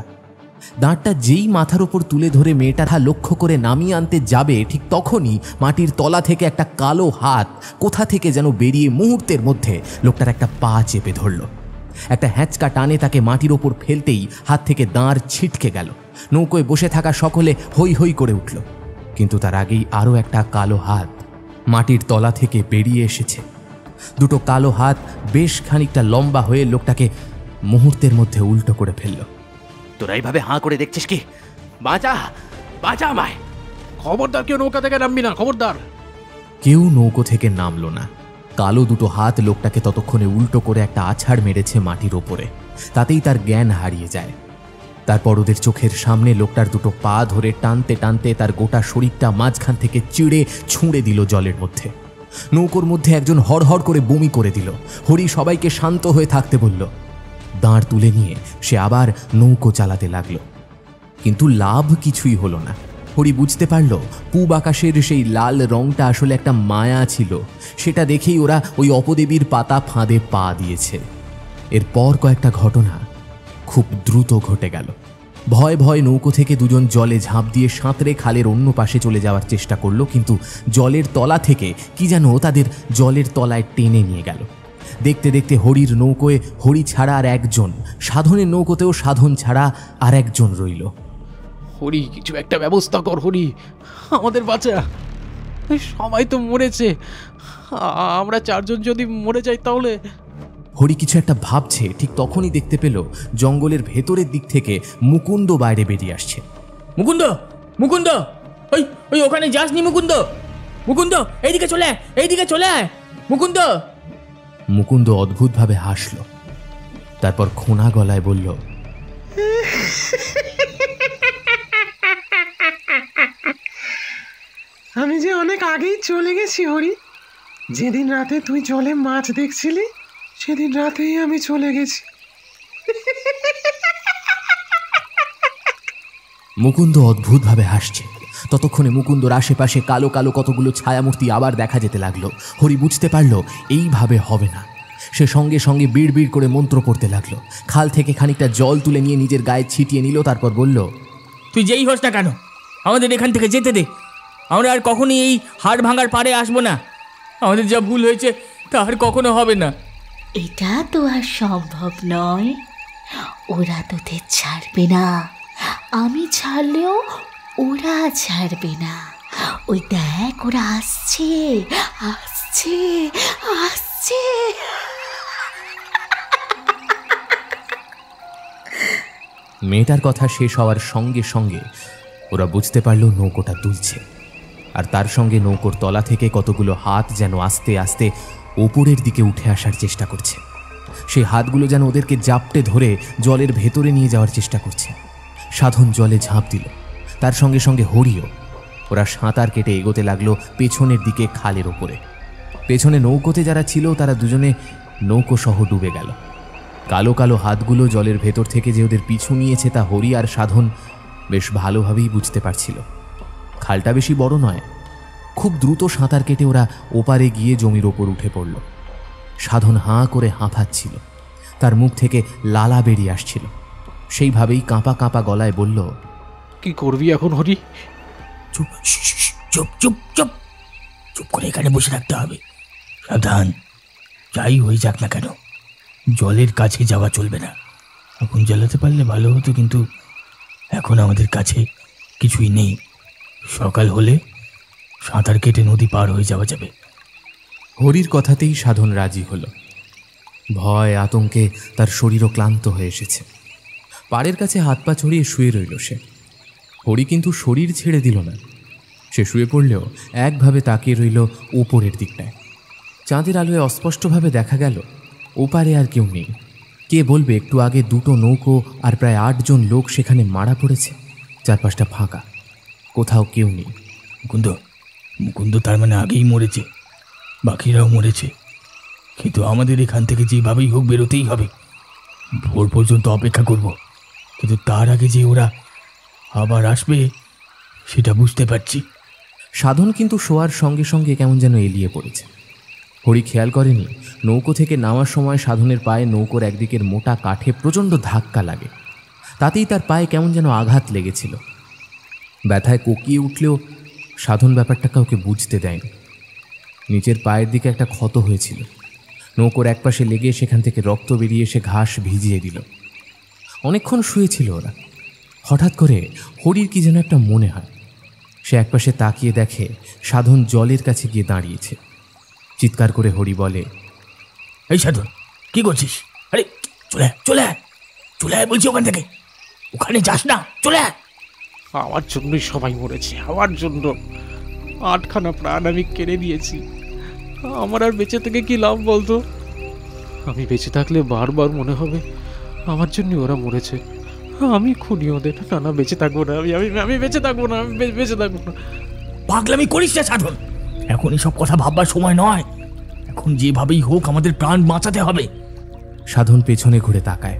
দাঁড়টা যেই মাথার ওপর তুলে ধরে মেয়েটা লক্ষ্য করে নামিয়ে আনতে যাবে, ঠিক তখনই মাটির তলা থেকে একটা কালো হাত কোথা থেকে যেন বেরিয়ে মুহূর্তের মধ্যে লোকটার একটা পা চেপে ধরল। একটা হ্যাঁচকা টানে তাকে মাটির ওপর ফেলতেই হাত থেকে দাঁড় ছিটকে গেল। নৌকোয় বসে থাকা সকলে হই হই করে উঠল। কিন্তু তার আগেই আরও একটা কালো হাত মাটির তলা থেকে বেরিয়ে এসেছে। 2 কালো হাত বেশ খানিকটা লম্বা হয়ে লোকটাকে মুহূর্তের মধ্যে উল্টো করে ফেলল। তোরা এইভাবে হাঁ করে দেখছিস কি? বাঁচা, বাঁচা আমায়! খবরদার কেউ নৌকা থেকে নামবি না, খবরদার। কেউ নৌকো থেকে নামল না। কালো দুটো হাত লোকটাকে ততক্ষণে উল্টো করে একটা আছাড় মেরেছে মাটির ওপরে। তাতেই তার জ্ঞান হারিয়ে যায়। তারপর ওদের চোখের সামনে লোকটার দুটো পা ধরে টানতে টানতে তার গোটা শরীরটা মাঝখান থেকে চিড়ে ছুঁড়ে দিল জলের মধ্যে। নৌকোর মধ্যে একজন হড়হড় করে বমি করে দিল। হরি সবাইকে শান্ত হয়ে থাকতে বলল। দাঁড় তুলে নিয়ে সে আবার নৌকো চালাতে লাগলো, কিন্তু লাভ কিছুই হলো না। হরি বুঝতে পারল পূব আকাশের সেই লাল রংটা আসলে একটা মায়া ছিল। সেটা দেখেই ওরা ওই অপদেবীর পাতা ফাঁদে পা দিয়েছে। এরপর কয়েকটা ঘটনা খুব দ্রুত ঘটে গেল। ভয় ভয় নৌকো থেকে দুজন জলে ঝাঁপ দিয়ে সাঁতরে খালের অন্য পাশে চলে যাওয়ার চেষ্টা করলো, কিন্তু জলের তলা থেকে কি যেন তাদের জলের তলায় টেনে নিয়ে গেল। দেখতে দেখতে হরির নৌকোয় হরি ছাড়া আর একজন, সাধনের নৌকোতেও সাধন ছাড়া আর একজন রইল। হরি, কিছু একটা ব্যবস্থা কর হরি, আমাদের বাঁচা। সবাই তো মরেছে, আমরা চারজন যদি মরে যাই তাহলে। হরি কিছু একটা ভাবছে, ঠিক তখনই দেখতে পেল জঙ্গলের ভেতরের দিক থেকে মুকুন্দ বাইরে বেরিয়ে আসছে। মুকুন্দ, মুকুন্দ, ওই ওই ওখানে যাসনি মুকুন্দ? মুকুন্দ, এইদিকে চলে আয়, এইদিকে চলে আয় মুকুন্দ। মুকুন্দ অদ্ভুতভাবে হাসল, তারপর খোনা গলায় বলল, আমি যে অনেক আগেই চলে গেছি হরি। যেদিন রাতে তুই জলে মাছ দেখছিলি সেদিন রাতেই আমি চলে গেছি। মুকুন্দ অদ্ভুতভাবে হাসছে। ততক্ষণে মুকুন্দর আশেপাশে কালো কালো কতগুলো ছায়ামূর্তি আবার দেখা যেতে লাগলো। হরি বুঝতে পারল এইভাবে হবে না। সে সঙ্গে সঙ্গে বিড় বিড় করে মন্ত্র পড়তে লাগলো। খাল থেকে খানিকটা জল তুলে নিয়ে নিজের গায়ে ছিটিয়ে নিল। তারপর বলল, তুই যেই হোস না কেন, আমাদের এখান থেকে যেতে দে। আমরা আর কখনই এই হাড় ভাঙার পাড়ে আসবো না। আমাদের যা ভুল হয়েছে তা আর কখনো হবে না। এটা তো আর সম্ভব নয়। ওরা তোদের ছাড়বে না, আমি ছাড়লেও ওরা ছাড়বে না। ওই দেখ, ওরা আসছে আসছে আসছে। মেয়েটার কথা শেষ হওয়ার সঙ্গে সঙ্গে ওরা বুঝতে পারল নৌকোটা দুলছে, আর তার সঙ্গে নৌকোর তলা থেকে কতগুলো হাত যেন আস্তে আস্তে ওপরের দিকে উঠে আসার চেষ্টা করছে। সেই হাতগুলো যেন ওদেরকে জাপটে ধরে জলের ভেতরে নিয়ে যাওয়ার চেষ্টা করছে। সাধন জলে ঝাঁপ দিল, তার সঙ্গে সঙ্গে হরিও। ওরা সাঁতার কেটে এগোতে লাগলো পেছনের দিকে খালের ওপরে। পেছনে নৌকোতে যারা ছিল তারা দুজনে নৌকো সহ ডুবে গেল। কালো কালো হাতগুলো জলের ভেতর থেকে যে ওদের পিছু নিয়েছে তা হরি আর সাধন বেশ ভালোভাবেই বুঝতে পারছিল। খালটা বেশি বড় নয়। খুব দ্রুত সাঁতার কেটে ওরা ওপারে গিয়ে জমির ওপর উঠে পড়ল। সাধন হাঁ করে হাঁফাচ্ছিল, তার মুখ থেকে লালা বেরিয়ে আসছিল। সেইভাবেই কাঁপা কাঁপা গলায় বলল, কি করবি এখন হরি? চুপ চুপ চুপ চুপ চুপ করে এখানে বসে থাকতে হবে। সাবধান, যাই হয়ে যাক না কেন জলের কাছে যাওয়া চলবে না। এখন জ্বালাতে পারলে ভালো হতো, কিন্তু এখন আমাদের কাছে কিছুই নেই। সকাল হলে সাঁতার কেটে নদী পার হয়ে যাওয়া যাবে। হরির কথাতেই সাধন রাজি হলো। ভয় আতঙ্কে তার শরীরও ক্লান্ত হয়ে এসেছে। পাড়ের কাছে হাত পা ছড়িয়ে শুয়ে রইল সে। হরি কিন্তু শরীর ছেড়ে দিল না। সে শুয়ে পড়লেও একভাবে তাকিয়ে রইল ওপরের দিকটায়। চাঁদের আলোয় অস্পষ্টভাবে দেখা গেল ওপারে আর কেউ নেই। কে বলবে একটু আগে দুটো নৌকো আর প্রায় 8 জন লোক সেখানে মারা পড়েছে। চারপাশটা ফাঁকা, কোথাও কেউ নেই। মুকুন্দ, মুকুন্দ তার মানে আগেই মরেছে, বাকিরাও মরেছে। কিন্তু আমাদের এখান থেকে যেভাবেই হোক বেরোতেই হবে। ভোর পর্যন্ত অপেক্ষা করব, কিন্তু তার আগে যে ওরা আবার আসবে সেটা বুঝতে পারছি। সাধন কিন্তু শোয়ার সঙ্গে সঙ্গে কেমন যেন এলিয়ে পড়েছে। হরি খেয়াল করেনি নৌকো থেকে নামার সময় সাধনের পায়ে নৌকোর একদিকের মোটা কাঠে প্রচণ্ড ধাক্কা লাগে। তাতেই তার পায়ে কেমন যেন আঘাত লেগেছিল। ব্যথায় কোকিয়ে উঠলেও সাধন ব্যাপারটা কাউকে বুঝতে দেয়নি। নিচের পায়ের দিকে একটা ক্ষত হয়েছিল। নৌকোর একপাশে লেগে সেখান থেকে রক্ত বেরিয়ে এসে ঘাস ভিজিয়ে দিল। অনেকক্ষণ শুয়েছিল ওরা। হঠাৎ করে হরির কি যেন একটা মনে হয়। সে একপাশে তাকিয়ে দেখে সাধন জলের কাছে গিয়ে দাঁড়িয়েছে। চিৎকার করে হরি বলে, এই সাধন, কি করছিস? আরে চলে আয়, চলে আয়, চলে আয় বলছি ওখান থেকে। ওখানে যাস না, চলে আয়। আমার জন্যই সবাই মরেছে, আমার জন্য। 8খানা প্রাণ আমি কেড়ে দিয়েছি, আমার আর বেঁচে থেকে কি লাভ বলতো? আমি বেঁচে থাকলে বারবার মনে হবে আমার জন্য ওরা মরেছে, আমি খুনি ওদের। না না, বেঁচে থাকবো না, আমি আমি আমি বেঁচে থাকবো না, আমি বেঁচে থাকবো না। পাগলামি করিস না সাধন, এখন এসব কথা ভাববার সময় নয়। এখন যেভাবেই হোক আমাদের প্রাণ বাঁচাতে হবে। সাধন পেছনে ঘুরে তাকায়।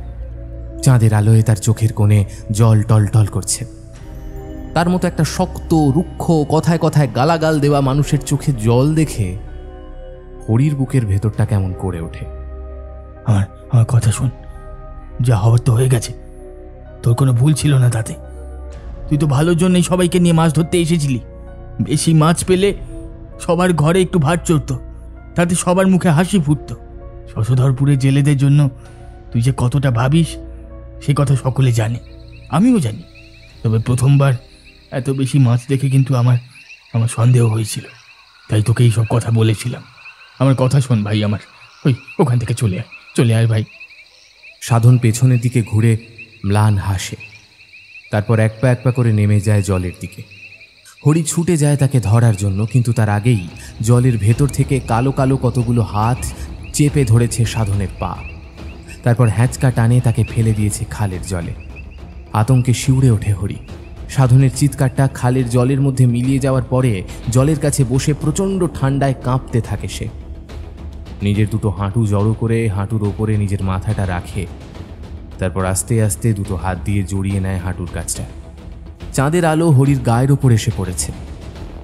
চাঁদের আলোয় তার চোখের কোণে জল টলটল করছে। তার মতো একটা শক্ত, রুক্ষ, কথায় কথায় গালাগাল দেওয়া মানুষের চোখে জল দেখে হরির বুকের ভেতরটা কেমন করে ওঠে। আমার আমার কথা শোন, যা হওয়ার তো হয়ে গেছে, তোর কোনো ভুল ছিল না তাতে। তুই তো ভালোর জন্যই সবাইকে নিয়ে মাছ ধরতে এসেছিলি। বেশি মাছ পেলে সবার ঘরে একটু ভাত চড়তো, তাতে সবার মুখে হাসি ফুটতো। শশধরপুরে জেলেদের জন্য তুই যে কতটা ভাবিস সে কথা সকলে জানে, আমিও জানি। তবে প্রথমবার এত বেশি মাছ দেখে কিন্তু আমার সন্দেহ হয়েছিল, তাই তোকে এইসব কথা বলেছিলাম। আমার কথা শোন ভাই আমার, ওখান থেকে চলে আয় ভাই। সাধন পেছনের দিকে ঘুরে ম্লান হাসে, তারপর এক পা করে নেমে যায় জলের দিকে। হরি ছুটে যায় তাকে ধরার জন্য, কিন্তু তার আগেই জলের ভেতর থেকে কালো কালো কতগুলো হাত চেপে ধরেছে সাধনের পা। তারপর হ্যাঁচকা টানে তাকে ফেলে দিয়েছে খালের জলে। আতঙ্কে শিউরে ওঠে হরি। সাধনের চিৎকারটা খালের জলের মধ্যে মিলিয়ে যাওয়ার পরে জলের কাছে বসে প্রচণ্ড ঠান্ডায় কাঁপতে থাকে সে। নিজের দুটো হাঁটু জড়ো করে হাঁটুর ওপরে নিজের মাথাটা রাখে, তারপর আস্তে আস্তে দুটো হাত দিয়ে জড়িয়ে নেয় হাঁটুর কাছটা। চাঁদের আলো হরির গায়ের ওপর এসে পড়েছে।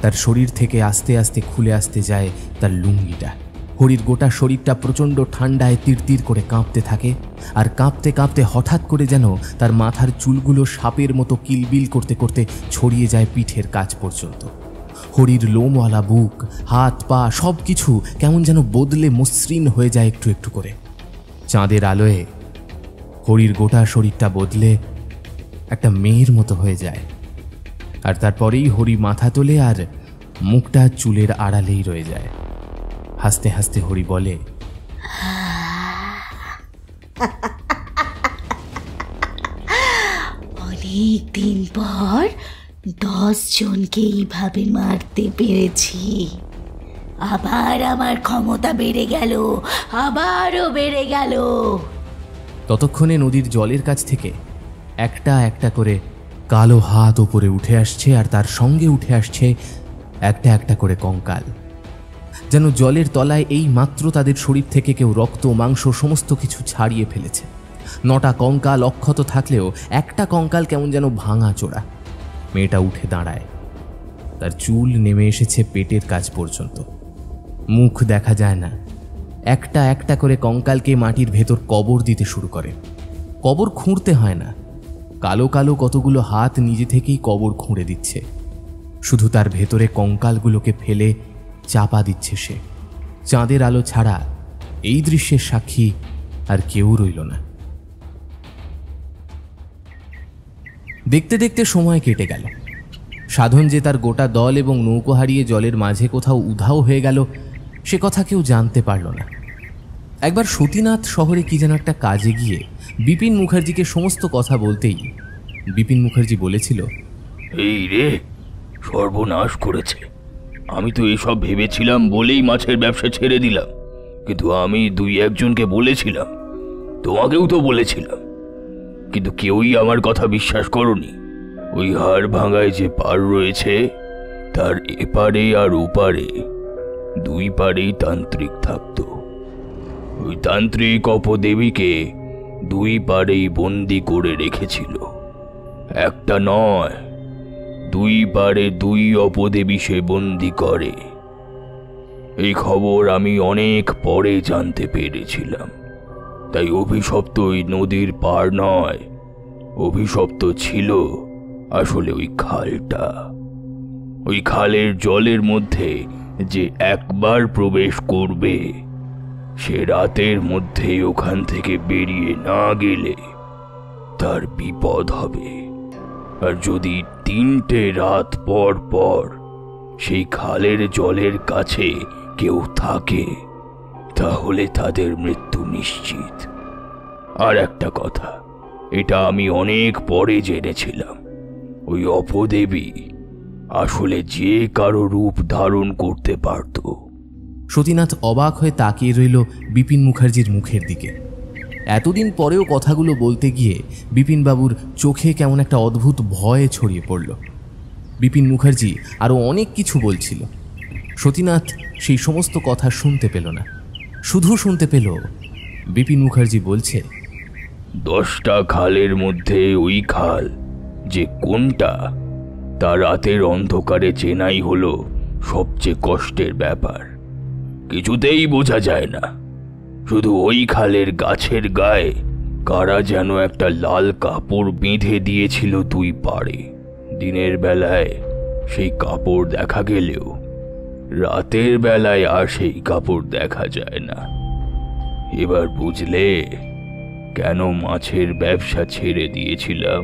তার শরীর থেকে আস্তে আস্তে খুলে আসতে যায় তার লুঙ্গিটা। হরির গোটা শরীরটা প্রচণ্ড ঠান্ডায় তিরতির করে কাঁপতে থাকে, আর কাঁপতে কাঁপতে হঠাৎ করে যেন তার মাথার চুলগুলো সাপের মতো কিলবিল করতে করতে ছড়িয়ে যায় পিঠের কাছ পর্যন্ত। হরির লোমওয়ালা বুক, হাত পা সব কিছু কেমন যেন বদলে মসৃণ হয়ে যায় একটু একটু করে। চাঁদের আলোয় হরির গোটা শরীরটা বদলে একটা মেয়ের মতো হয়ে যায়। আর তারপরেই হরি মাথা তোলে আর মুখটা চুলের আড়ালেই রয়ে যায়। হাসতে হাসতে হরি বলে, অনেক দিন পর 10 জনকে এইভাবে মারতে পেরেছি। আবার আমার ক্ষমতা বেড়ে গেল, আবারও বেড়ে গেল। ততক্ষণে নদীর জলের কাছ থেকে একটা একটা করে কালো হাত ওপরে উঠে আসছে, আর তার সঙ্গে উঠে আসছে একটা একটা করে কঙ্কাল। যেন জলের তলায় এই মাত্র তাদের শরীর থেকে কেউ রক্ত মাংস সমস্ত কিছু ছাড়িয়ে ফেলেছে। 9টা কঙ্কাল অক্ষত থাকলেও একটা কঙ্কাল কেমন যেন ভাঙা চোরা। মেয়েটা উঠে দাঁড়ায়, তার চুল নেমে এসেছে পেটের কাছ পর্যন্ত, মুখ দেখা যায় না। একটা একটা করে কঙ্কালকে মাটির ভেতর কবর দিতে শুরু করে। কবর খুঁড়তে হয় না, কালো কালো কতগুলো হাত নিজে থেকেই কবর খুঁড়ে দিচ্ছে। শুধু তার ভেতরে কঙ্কালগুলোকে ফেলে চাপা দিচ্ছে সে। চাঁদের আলো ছাড়া এই দৃশ্যের সাক্ষী আর কেউ রইল না। দেখতে দেখতে সময় কেটে গেল। সাধন যে তার গোটা দল এবং নৌকো হারিয়ে জলের মাঝে কোথাও উধাও হয়ে গেল সে কথা কেউ জানতে পারল না। একবার সতীনাথ শহরে কি যেন একটা কাজে গিয়ে বিপিন মুখার্জিকে সমস্ত কথা বলতেই বিপিন মুখার্জি বলেছিল, এই রে, সর্বনাশ করেছে। আমি তো এসব ভেবেছিলাম বলেই মাছের ব্যবসা ছেড়ে দিলাম, কিন্তু আমি 2-1 জনকে বলেছিলাম, তোমাকেও তো বলেছিলাম, কিন্তু কেউই আমার কথা বিশ্বাস করনি। ওই হাড় ভাঙায় যে পার রয়েছে তার এপারে আর ওপারে 2 পারেই তান্ত্রিক থাকতো। ওই তান্ত্রিক অপদেবীকে 2 পারেই বন্দি করে রেখেছিল। একটা নয়, 2 পারে 2 অপদেবী সে বন্দি করে। এই খবর আমি অনেক পরে জানতে পেরেছিলাম। তাই অভিশপ্ত ওই নদীর পার নয়, অভিশপ্ত ছিল আসলে ওই খালটা। ওই খালের জলের মধ্যে যে একবার প্রবেশ করবে সে রাতের মধ্যে ওখান থেকে বেরিয়ে না গেলে তার বিপদ হবে। আর যদি 3টে রাত পর পর সেই খালের জলের কাছে কেউ থাকে তাহলে তাদের মৃত্যু নিশ্চিত। আর একটা কথা, এটা আমি অনেক পরে জেনেছিলাম, ওই অপদেবী আসলে যে কারো রূপ ধারণ করতে পারত। সতীনাথ অবাক হয়ে তাকিয়ে রইল বিপিন মুখার্জির মুখের দিকে। এতদিন পরেও কথাগুলো বলতে গিয়ে বিপিনবাবুর চোখে কেমন একটা অদ্ভুত ভয় ছড়িয়ে পড়ল। বিপিন মুখার্জি আরও অনেক কিছু বলছিল, সতীনাথ সেই সমস্ত কথা শুনতে পেল না। শুধু শুনতে পেল বিপিন মুখার্জি বলছে, 10টা খালের মধ্যে ওই খাল যে কোনটা তা রাতের অন্ধকারে চেনাই হলো সবচেয়ে কষ্টের ব্যাপার। কিছুতেই বোঝা যায় না। শুধু ওই খালের গাছের গায়ে কারা যেন একটা লাল কাপড় বেঁধে দিয়েছিল 2 পাড়ে। দিনের বেলায় সেই কাপড় দেখা গেলেও রাতের বেলায় আর সেই কাপড় দেখা যায় না। এবার বুঝলে কেন মাছের ব্যবসা ছেড়ে দিয়েছিলাম?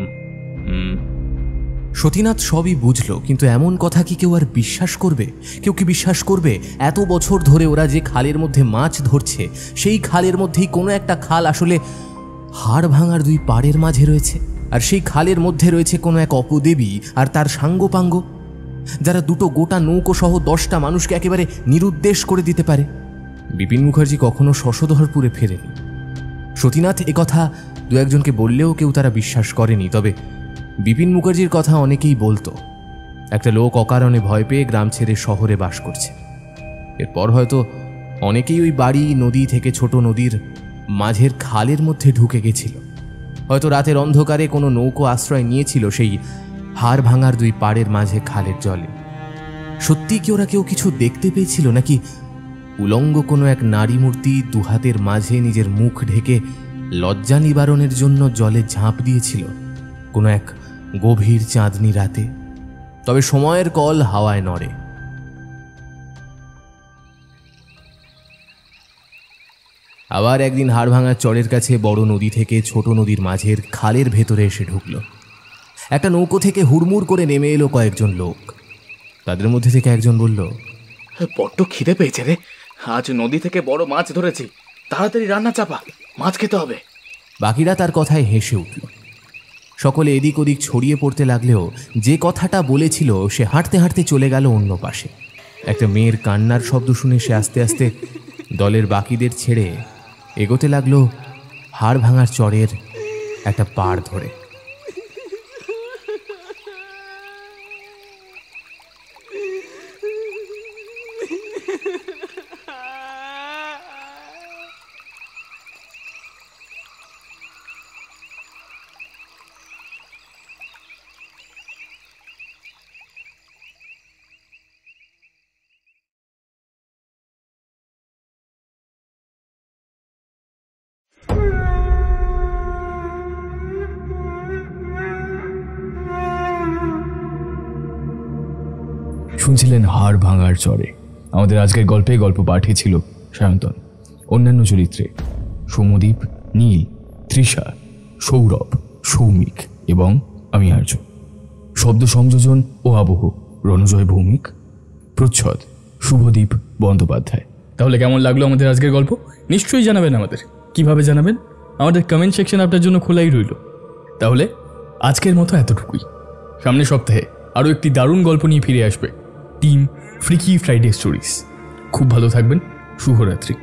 সতীনাথ সবই বুঝল, কিন্তু এমন কথা কি কেউ আর বিশ্বাস করবে? কেউ কি বিশ্বাস করবে এত বছর ধরে ওরা যে খালের মধ্যে মাছ ধরছে, সেই খালের মধ্যেই কোনো একটা খাল আসলে হাড় ভাঙার 2 পাড়ের মাঝে রয়েছে, আর সেই খালের মধ্যে রয়েছে কোনো এক অপদেবী আর তার সাঙ্গপাঙ্গ, যারা 2টো গোটা নৌকো সহ 10টা মানুষকে একেবারে নিরুদ্দেশ করে দিতে পারে? বিপিন মুখার্জি কখনো শশধরপুরে ফেরেনি। সতীনাথ একথা 2-1জনকে বললেও কেউ তারা বিশ্বাস করেনি। তবে বিপিন মুখার্জির কথা অনেকেই বলতো। একটা লোক অকারণে ভয় পেয়ে গ্রাম ছেড়ে শহরে বাস করছে। এরপর হয়তো অনেকেই ওই বাড়ি নদী থেকে ছোট নদীর মাঝের খালের মধ্যে ঢুকে গেছিল। হয়তো রাতের অন্ধকারে কোনো নৌকো আশ্রয় নিয়েছিল সেই হাড় ভাঙার 2 পাড়ের মাঝে খালের জলে। সত্যি কি ওরা কেউ কিছু দেখতে পেয়েছিল, নাকি উলঙ্গ কোনো এক নারী মূর্তি 2 হাতের মাঝে নিজের মুখ ঢেকে লজ্জা নিবারণের জন্য জলে ঝাঁপ দিয়েছিল কোনো এক গভীর চাঁদনি রাতে? তবে সময়ের কল হাওয়ায় নড়ে। আবার একদিন হাড়ভাঙার চরের কাছে বড় নদী থেকে ছোট নদীর মাঝের খালের ভেতরে এসে ঢুকল। একটা নৌকো থেকে হুড়মুড় করে নেমে এলো কয়েকজন লোক। তাদের মধ্যে থেকে একজন বলল, বড্ড খিদে পেয়েছে রে, আজ নদী থেকে বড় মাছ ধরেছি, তাড়াতাড়ি রান্না চাপা, মাছ খেতে হবে। বাকিরা তার কথায় হেসে উঠল। সকলে এদিক ওদিক ছড়িয়ে পড়তে লাগলেও যে কথাটা বলেছিল সে হাঁটতে হাঁটতে চলে গেল অন্য পাশে। একটা মেয়ের কান্নার শব্দ শুনে সে আস্তে আস্তে দলের বাকিদের ছেড়ে এগোতে লাগলো হাড় ভাঙার চরের একটা পাড় ধরে। শুনছিলেন হাড় ভাঙার চরে। আমাদের আজকের গল্প পাঠিয়েছিল সায়ন্তন। অন্যান্য চরিত্রে সৌম্যদীপ, নীল, তৃষা, সৌরভ, সৌমিক এবং আমি আর্য। শব্দ সংযোজন ও আবহ রণজয় ভৌমিক। প্রচ্ছদ শুভদীপ বন্দ্যোপাধ্যায়। তাহলে কেমন লাগলো আমাদের আজকের গল্প? নিশ্চয়ই জানাবেন আমাদের। কিভাবে জানাবেন? আমাদের কমেন্ট সেকশন আপনার জন্য খোলাই রইল। তাহলে আজকের মতো এতটুকুই। সামনের সপ্তাহে আরও একটি দারুণ গল্প নিয়ে ফিরে আসবে টিম ফ্রিকি ফ্রাইডে স্টোরিজ। খুব ভালো থাকবেন। শুভরাত্রি।